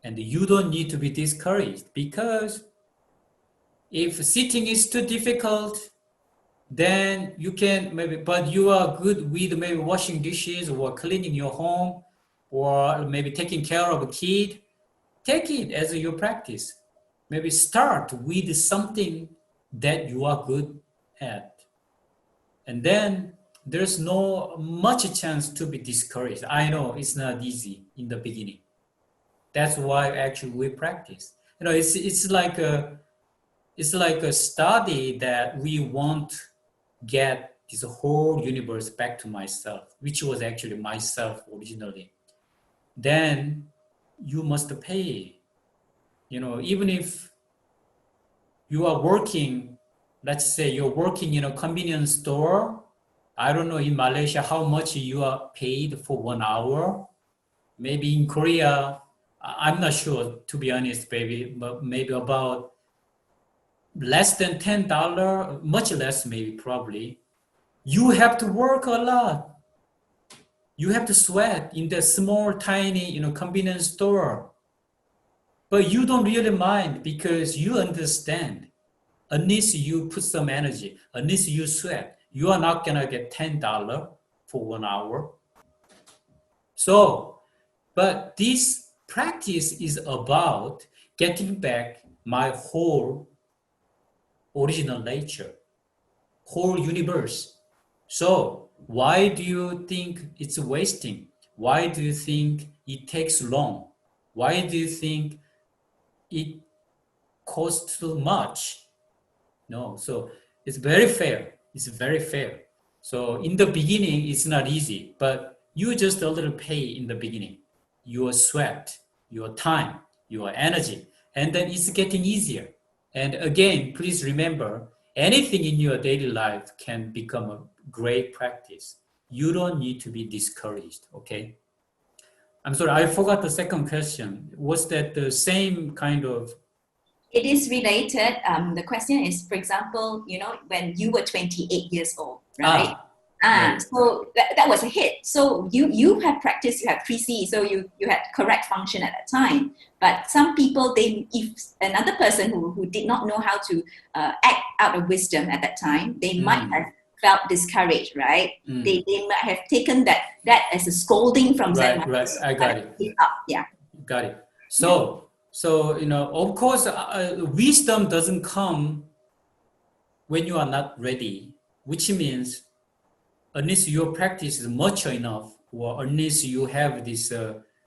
And you don't need to be discouraged, because if sitting is too difficult, then you can but you are good with maybe washing dishes or cleaning your home or maybe taking care of a kid. Take it as your practice. Maybe start with something that you are good at. And then there's no much chance to be discouraged. I know it's not easy in the beginning. That's why actually we practice. It's like a study that we want get this whole universe back to myself, which was actually myself originally. Then you must pay. Even if you are working, let's say you're working in a convenience store. I don't know in Malaysia how much you are paid for 1 hour. Maybe in Korea, I'm not sure, to be honest, but maybe about less than $10, much less maybe probably. You have to work a lot. You have to sweat in the small, tiny, convenience store. But you don't really mind because you understand. Unless you put some energy, unless you sweat, you are not gonna get $10 for 1 hour. So, but this practice is about getting back my whole original nature, whole universe. So why do you think it's wasting? Why do you think it takes long? Why do you think it costs too much? No, so it's very fair. It's very fair. So in the beginning, it's not easy, but you just a little pay in the beginning. Your sweat, your time, your energy, and then it's getting easier. And again, please remember, anything in your daily life can become a great practice. You don't need to be discouraged, okay? I'm sorry, I forgot the second question. Was that the same kind of? It is related. The question is, for example, when you were 28 years old, right? Right. So that was a hit. So you had practiced, you had 3C, so you had correct function at that time. But some people, if another person who did not know how to act out of wisdom at that time, they might have felt discouraged, right? They might have taken that as a scolding from Zen. Right, I got it. Yeah. Got it. So, of course, wisdom doesn't come when you are not ready, which means unless your practice is mature enough, or unless you have this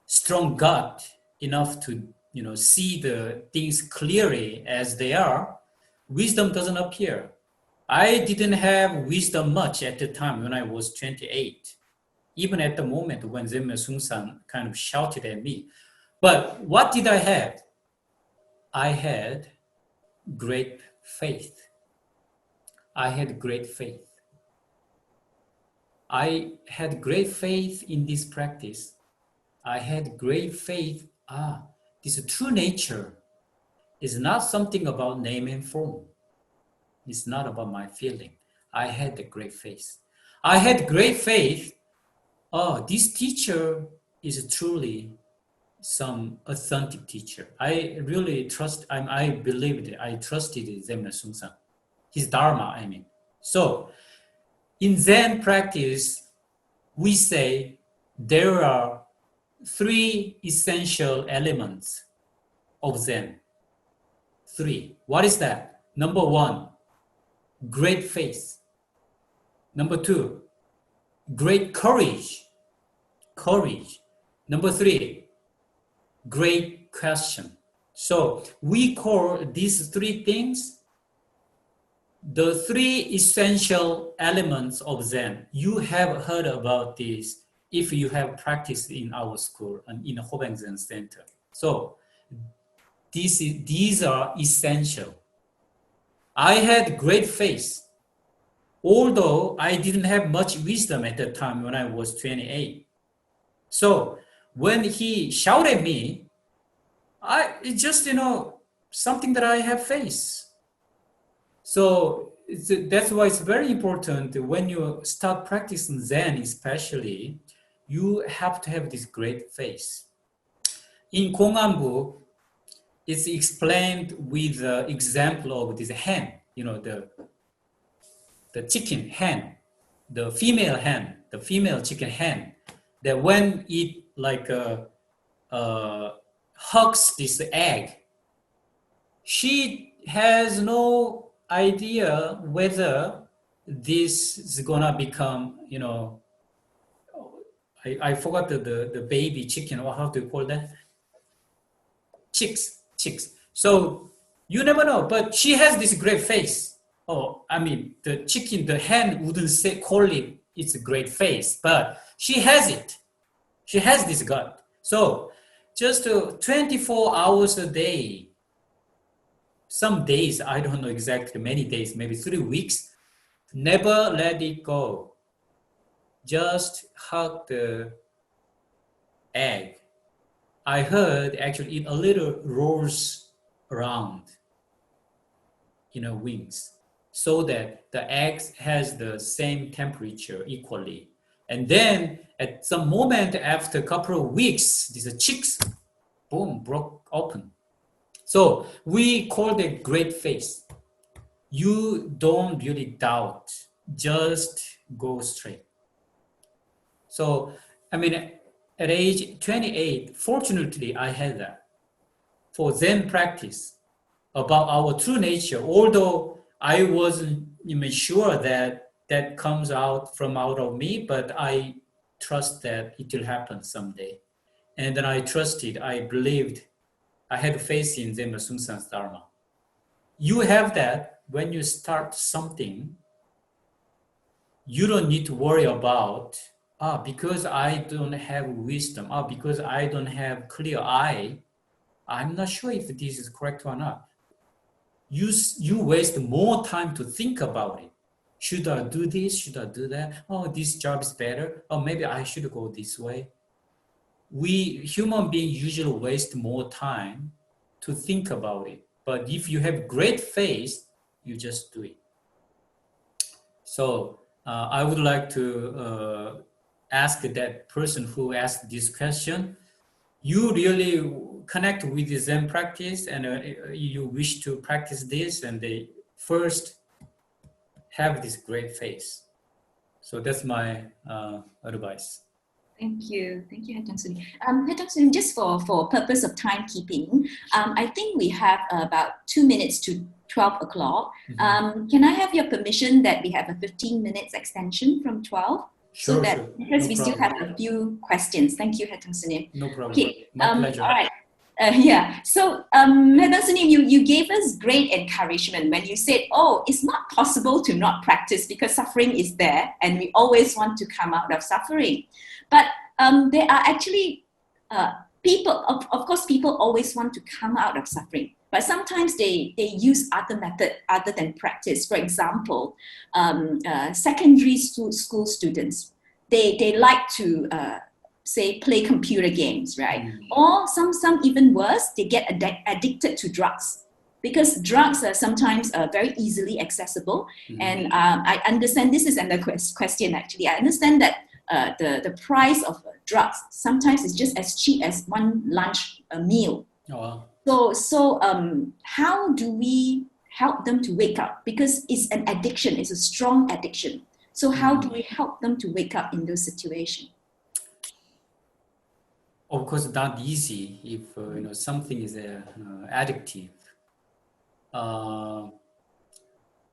strong gut enough to, see the things clearly as they are, wisdom doesn't appear. I didn't have wisdom much at the time when I was 28, even at the moment when Zenme Sung-san kind of shouted at me. But what did I have? I had great faith. I had great faith. I had great faith in this practice. I had great faith, this true nature. It's not something about name and form. It's not about my feeling. I had a great faith. I had great faith. Oh, this teacher is truly some authentic teacher. I really trust, I believed it. I trusted Zen Sungsan. His Dharma, I mean. So in Zen practice, we say there are 3 essential elements of Zen. 3. What is that? Number 1, great faith. Number 2, great courage. Number 3, great question. So we call these 3 things the 3 essential elements of Zen. You have heard about this if you have practiced in our school and in Hobeng Zen Center. So these are essential. I had great faith, although I didn't have much wisdom at the time when I was 28. So when he shouted at me, it's just, something that I have faith. So that's why it's very important when you start practicing Zen, especially, you have to have this great faith. In Kongan book, it's explained with the example of this hen, the chicken hen, the female hen, the female chicken hen, that when it hugs this egg, she has no idea whether this is gonna become, I forgot the baby chicken, or how do you call that? Chicks. So you never know, but she has this great face. Oh, I mean, the chicken, the hen wouldn't call it's a great face, but she has it. She has this gut. So just 24 hours a day, some days, I don't know exactly, many days, maybe 3 weeks, never let it go. Just hug the egg. I heard actually it a little rolls around in her wings so that the egg has the same temperature equally. And then at some moment after a couple of weeks, these chicks, boom, broke open. So we call it great faith. You don't really doubt, just go straight. So, I mean, at age 28, fortunately, I had that. For Zen practice, about our true nature, although I wasn't even sure that comes out of me, but I trust that it will happen someday. And then I trusted, I believed, I had faith in Zen Sungsan's Dharma. You have that when you start something, you don't need to worry about, because I don't have wisdom, because I don't have clear eye, I'm not sure if this is correct or not. You waste more time to think about it. Should I do this? Should I do that? Oh, this job is better. Oh, maybe I should go this way. We human beings usually waste more time to think about it. But if you have great faith, you just do it. So I would like to ask that person who asked this question, you really connect with the Zen practice and you wish to practice this, and they first have this great faith. So that's my advice. Thank you, Hetong Sunim. Hetong Sunim, just for purpose of timekeeping, I think we have about 2 minutes to 12 o'clock. Mm-hmm. Can I have your permission that we have a 15 minutes extension from 12? Sure, so that, sure. Because no we problem. still have a few questions. Thank you, Hetong Sunim. No problem. Okay. My pleasure. All right. So Hetong Sunim, you gave us great encouragement when you said, it's not possible to not practice because suffering is there and we always want to come out of suffering. But there are actually people, of course, people always want to come out of suffering, but sometimes they use other method other than practice. For example, secondary school students, they like to say play computer games, right? Mm. Or some even worse, they get addicted to drugs. because drugs are sometimes very easily accessible. And I understand this is another question actually. I understand that the price of drugs sometimes is just as cheap as one lunch meal. Oh, wow. How do we help them to wake up? Because it's an addiction, it's a strong addiction. So how do we help them to wake up in those situations? Of course, not easy if something is addictive.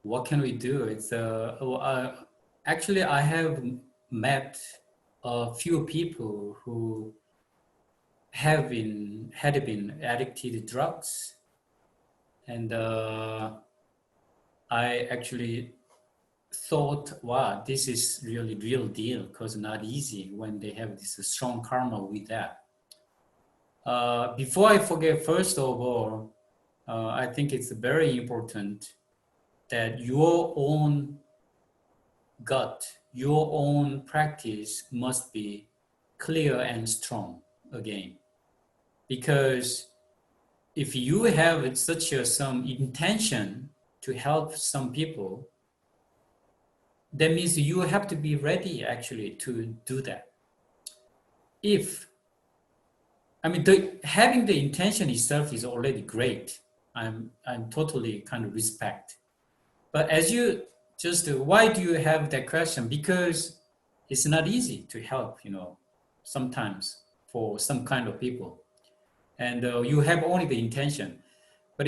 What can we do? It's actually I have met a few people who had been addicted to drugs, and I actually thought, wow, this is really real deal, because not easy when they have this strong karma with that. Before I forget, first of all, I think it's very important that your own gut, your own practice must be clear and strong again. Because if you have some intention to help some people, that means you have to be ready actually to do that. Having the intention itself is already great. I'm totally kind of respect. But as you why do you have that question? Because it's not easy to help, sometimes for some kind of people. And you have only the intention. But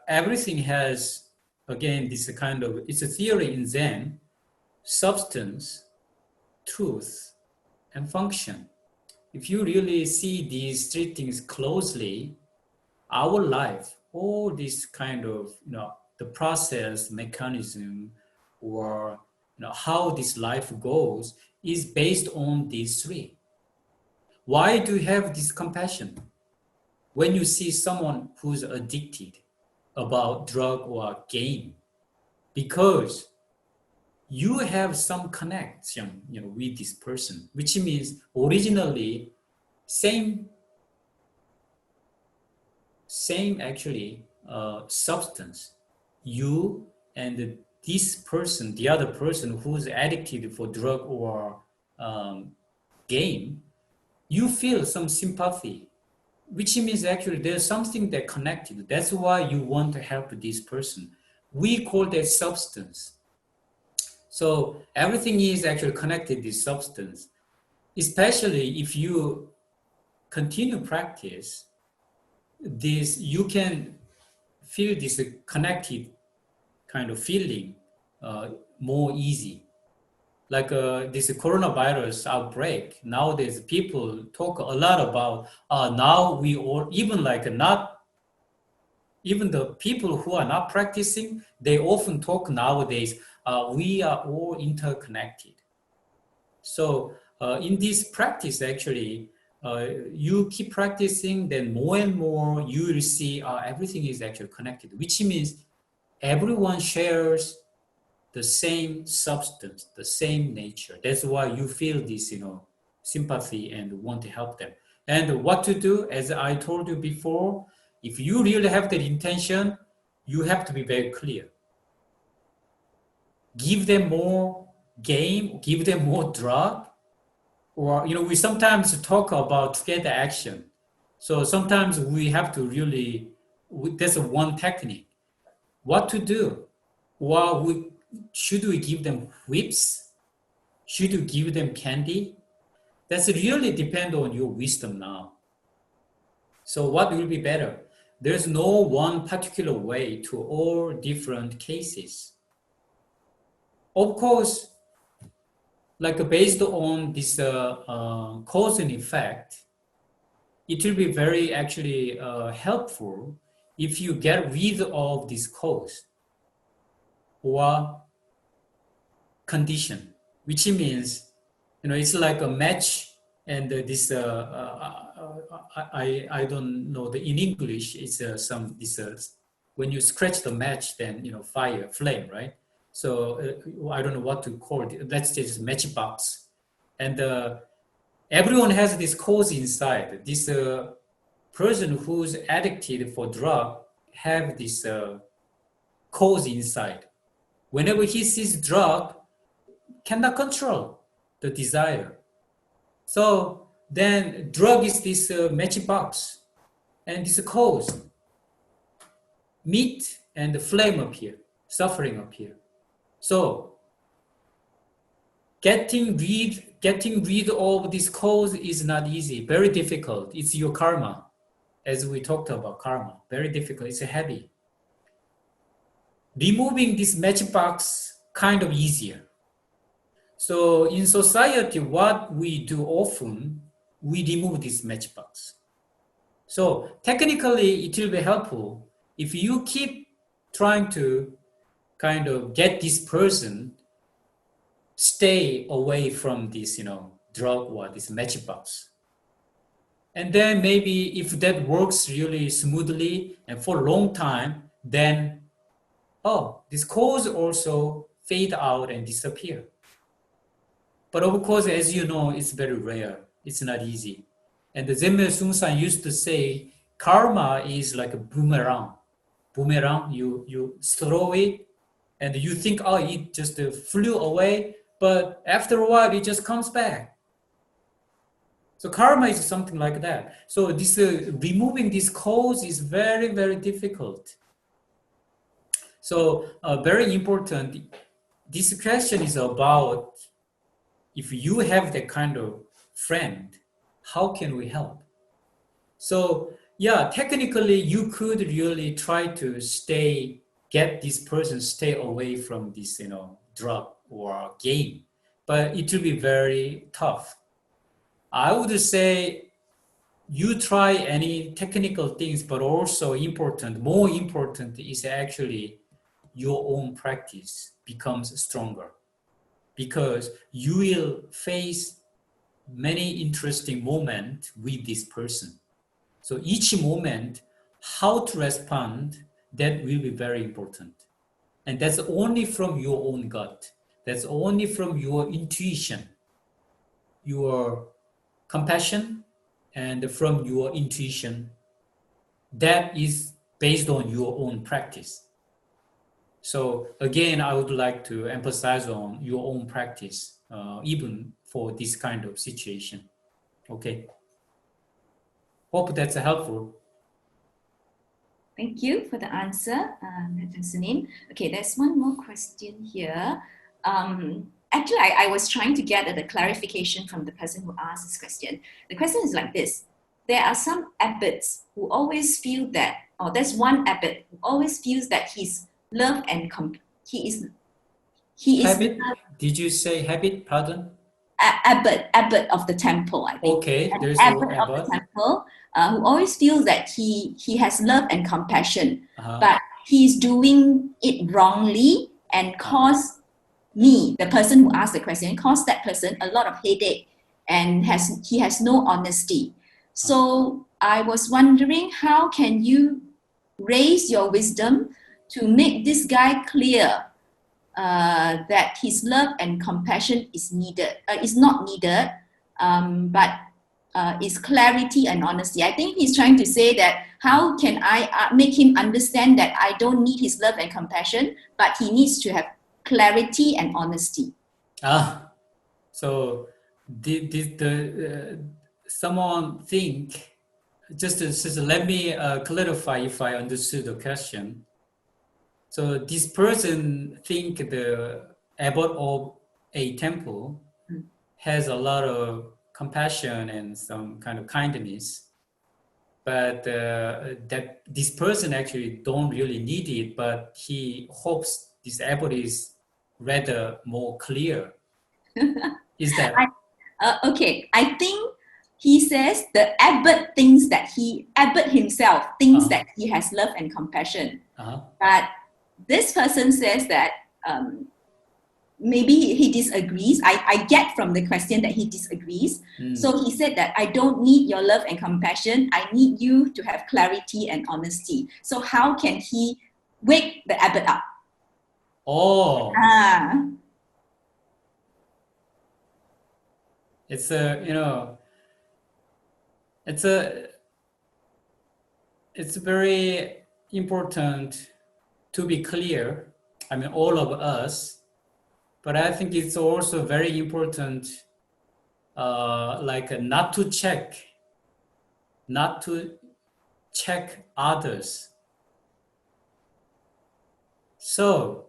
everything has, again, this kind of, it's a theory in Zen, substance, truth, and function. If you really see these three things closely, our life, all this kind of, the process, mechanism, or how this life goes is based on these three. Why do you have this compassion when you see someone who's addicted about drug or game? Because you have some connection, with this person, which means originally same actually substance. You and this person, the other person who's addicted for drug or game, you feel some sympathy, which means actually there's something that connected. That's why you want to help this person. We call that substance. So everything is actually connected to this substance, especially if you continue practice this, you can feel this connected kind of feeling more easy. Like this coronavirus outbreak, nowadays people talk a lot about now we all, even the people who are not practicing, they often talk nowadays, we are all interconnected. So in this practice, actually, you keep practicing, then more and more you will see everything is actually connected, which means everyone shares the same substance, the same nature. That's why you feel this, sympathy and want to help them. And what to do, as I told you before, if you really have that intention, you have to be very clear. Give them more game, give them more drug, or, we sometimes talk about together action. So sometimes we have to really, that's one technique. What to do? Well, should we give them whips? Should we give them candy? That's really depend on your wisdom now. So what will be better? There's no one particular way to all different cases. Of course, based on this cause and effect, it will be very actually helpful if you get rid of this cause or condition, which means, it's like a match, and this I don't know in English, it's when you scratch the match, then fire, flame, right? So I don't know what to call it. Let's just matchbox, and everyone has this cause inside, this person who's addicted for drug have this cause inside. Whenever he sees drug, cannot control the desire. So then drug is this matchbox, and this cause. Meat and flame appear, suffering appear. So getting rid of this cause is not easy, very difficult. It's your karma, as we talked about karma, very difficult, it's heavy. Removing this matchbox kind of easier. So in society, what we do often, we remove this matchbox. So technically, it will be helpful if you keep trying to kind of get this person stay away from this, drug or this matchbox. And then maybe if that works really smoothly and for a long time, then, this cause also fade out and disappear. But of course, as you know, it's very rare. It's not easy. And the Zenmyo Sungsan used to say, karma is like a boomerang. Boomerang, you throw it, and you think, it just flew away, but after a while, it just comes back. So karma is something like that. So this removing this cause is very, very difficult. So very important. This question is about if you have that kind of friend, how can we help? So yeah, technically you could really try to get this person stay away from this, drug or game, but it will be very tough. I would say you try any technical things, but also more important is actually your own practice becomes stronger, because you will face many interesting moments with this person. So each moment, how to respond, that will be very important. And that's only from your own gut. That's only from your intuition, your compassion, and from your intuition. That is based on your own practice. So again, I would like to emphasize on your own practice, even for this kind of situation. Okay. Hope that's helpful. Thank you for the answer, Sunim. Okay, there's one more question here. Actually, I was trying to get the clarification from the person who asked this question. The question is like this. There are some abbots who always feel that, or there's one abbot who always feels that he's love and he is habit? Did you say habit? Pardon? Abbot of the temple, I think. Okay, there's abbot an abbot of the temple who always feels that he has love and compassion, but he's doing it wrongly and cause me, the person who asked the question, cause that person a lot of headache, and he has no honesty. So I was wondering, how can you raise your wisdom to make this guy clear that his love and compassion is not needed, but is clarity and honesty. I think he's trying to say that how can I make him understand that I don't need his love and compassion, but he needs to have clarity and honesty. So did someone think, just let me clarify if I understood the question. So this person think the abbot of a temple has a lot of compassion and some kind of kindness, but that this person actually don't really need it, but he hopes this abbot is rather more clear. Is that? Okay, I think he says the abbot thinks that abbot himself thinks that he has love and compassion, but this person says that maybe he disagrees. I get from the question that he disagrees. So he said that I don't need your love and compassion. I need you to have clarity and honesty. So how can he wake the abbot up? It's a it's very important to be clear. I mean, all of us, but I think it's also very important, not to check others. So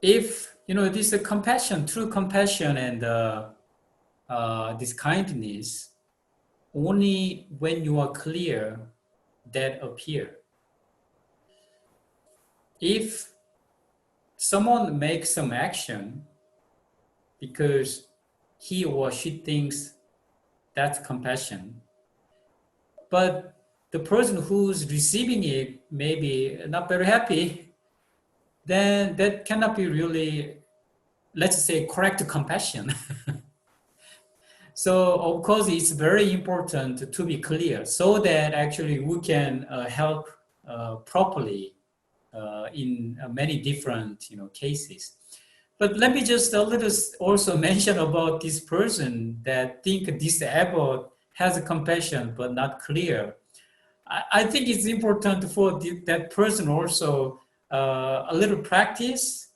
if, this compassion, true compassion and this kindness, only when you are clear that appear. If someone makes some action because he or she thinks that's compassion, but the person who's receiving it may be not very happy, then that cannot be really, let's say, correct compassion. So of course, it's very important to be clear so that actually we can help properly in many different cases. But let me just a little also mention about this person that think disabled has a compassion but not clear. I think it's important for that person also a little practice,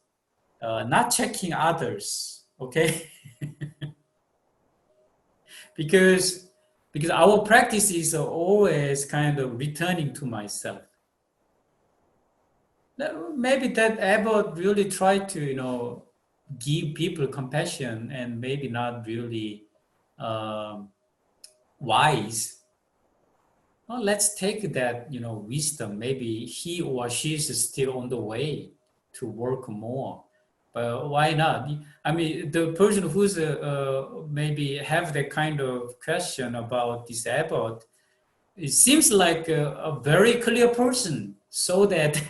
not checking others, okay? because our practice is always kind of returning to myself. Maybe that Abbott really tried to, give people compassion and maybe not really wise. Well, let's take that, wisdom. Maybe he or she is still on the way to work more. But why not? I mean, the person who's maybe have that kind of question about disabled, it seems like a very clear person, so that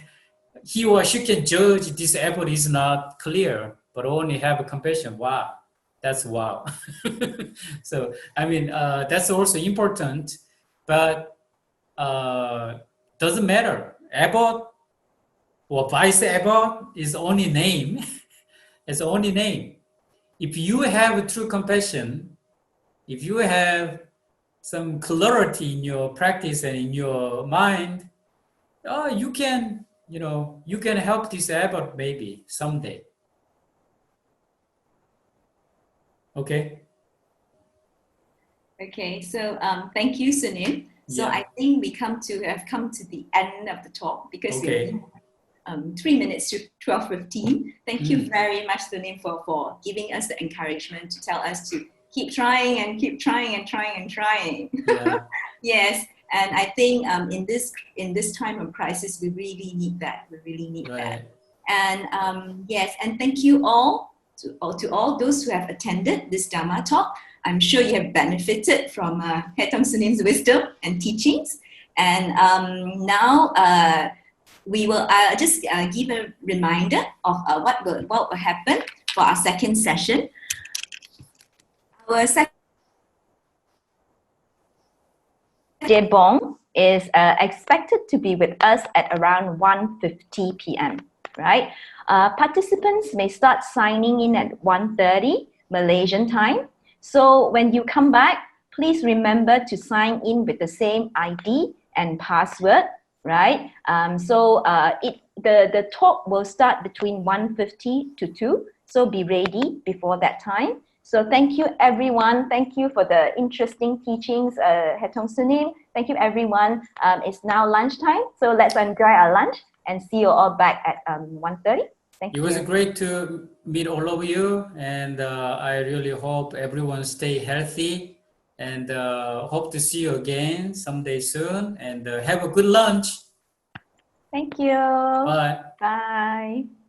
he or she can judge disabled is not clear, but only have compassion. Wow, that's wow. So, I mean, that's also important, but doesn't matter. Abbott or vice Abbott is only name. It's only name. If you have true compassion, if you have some clarity in your practice and in your mind, you can help disabled maybe someday. Okay. Okay, so thank you, Sunim. So Yeah. I think we have come to the end of the talk because Okay. we have 3 minutes to 12:15. Thank you very much, Sunim, for giving us the encouragement to tell us to keep trying and keep trying and trying and trying. Yeah. Yes, and I think in this time of crisis, we really need that. We really need that. Right. And yes, and thank you all to all those who have attended this Dhamma talk. I'm sure you have benefited from Tong Sunim's wisdom and teachings. And now we will just give a reminder of what will happen for our second session. Our second Jebong is expected to be with us at around 1:50 p.m. Right? Participants may start signing in at 1:30 Malaysian time. So when you come back, please remember to sign in with the same ID and password, right? The talk will start between 1:50 to 2. So be ready before that time. So thank you, everyone. Thank you for the interesting teachings, Tong Sunim. Thank you, everyone. It's now lunchtime, so let's enjoy our lunch and see you all back at 1:30. Thank you. It was great to meet all of you, and I really hope everyone stay healthy, and hope to see you again someday soon, and have a good lunch. Thank you. Bye. Bye.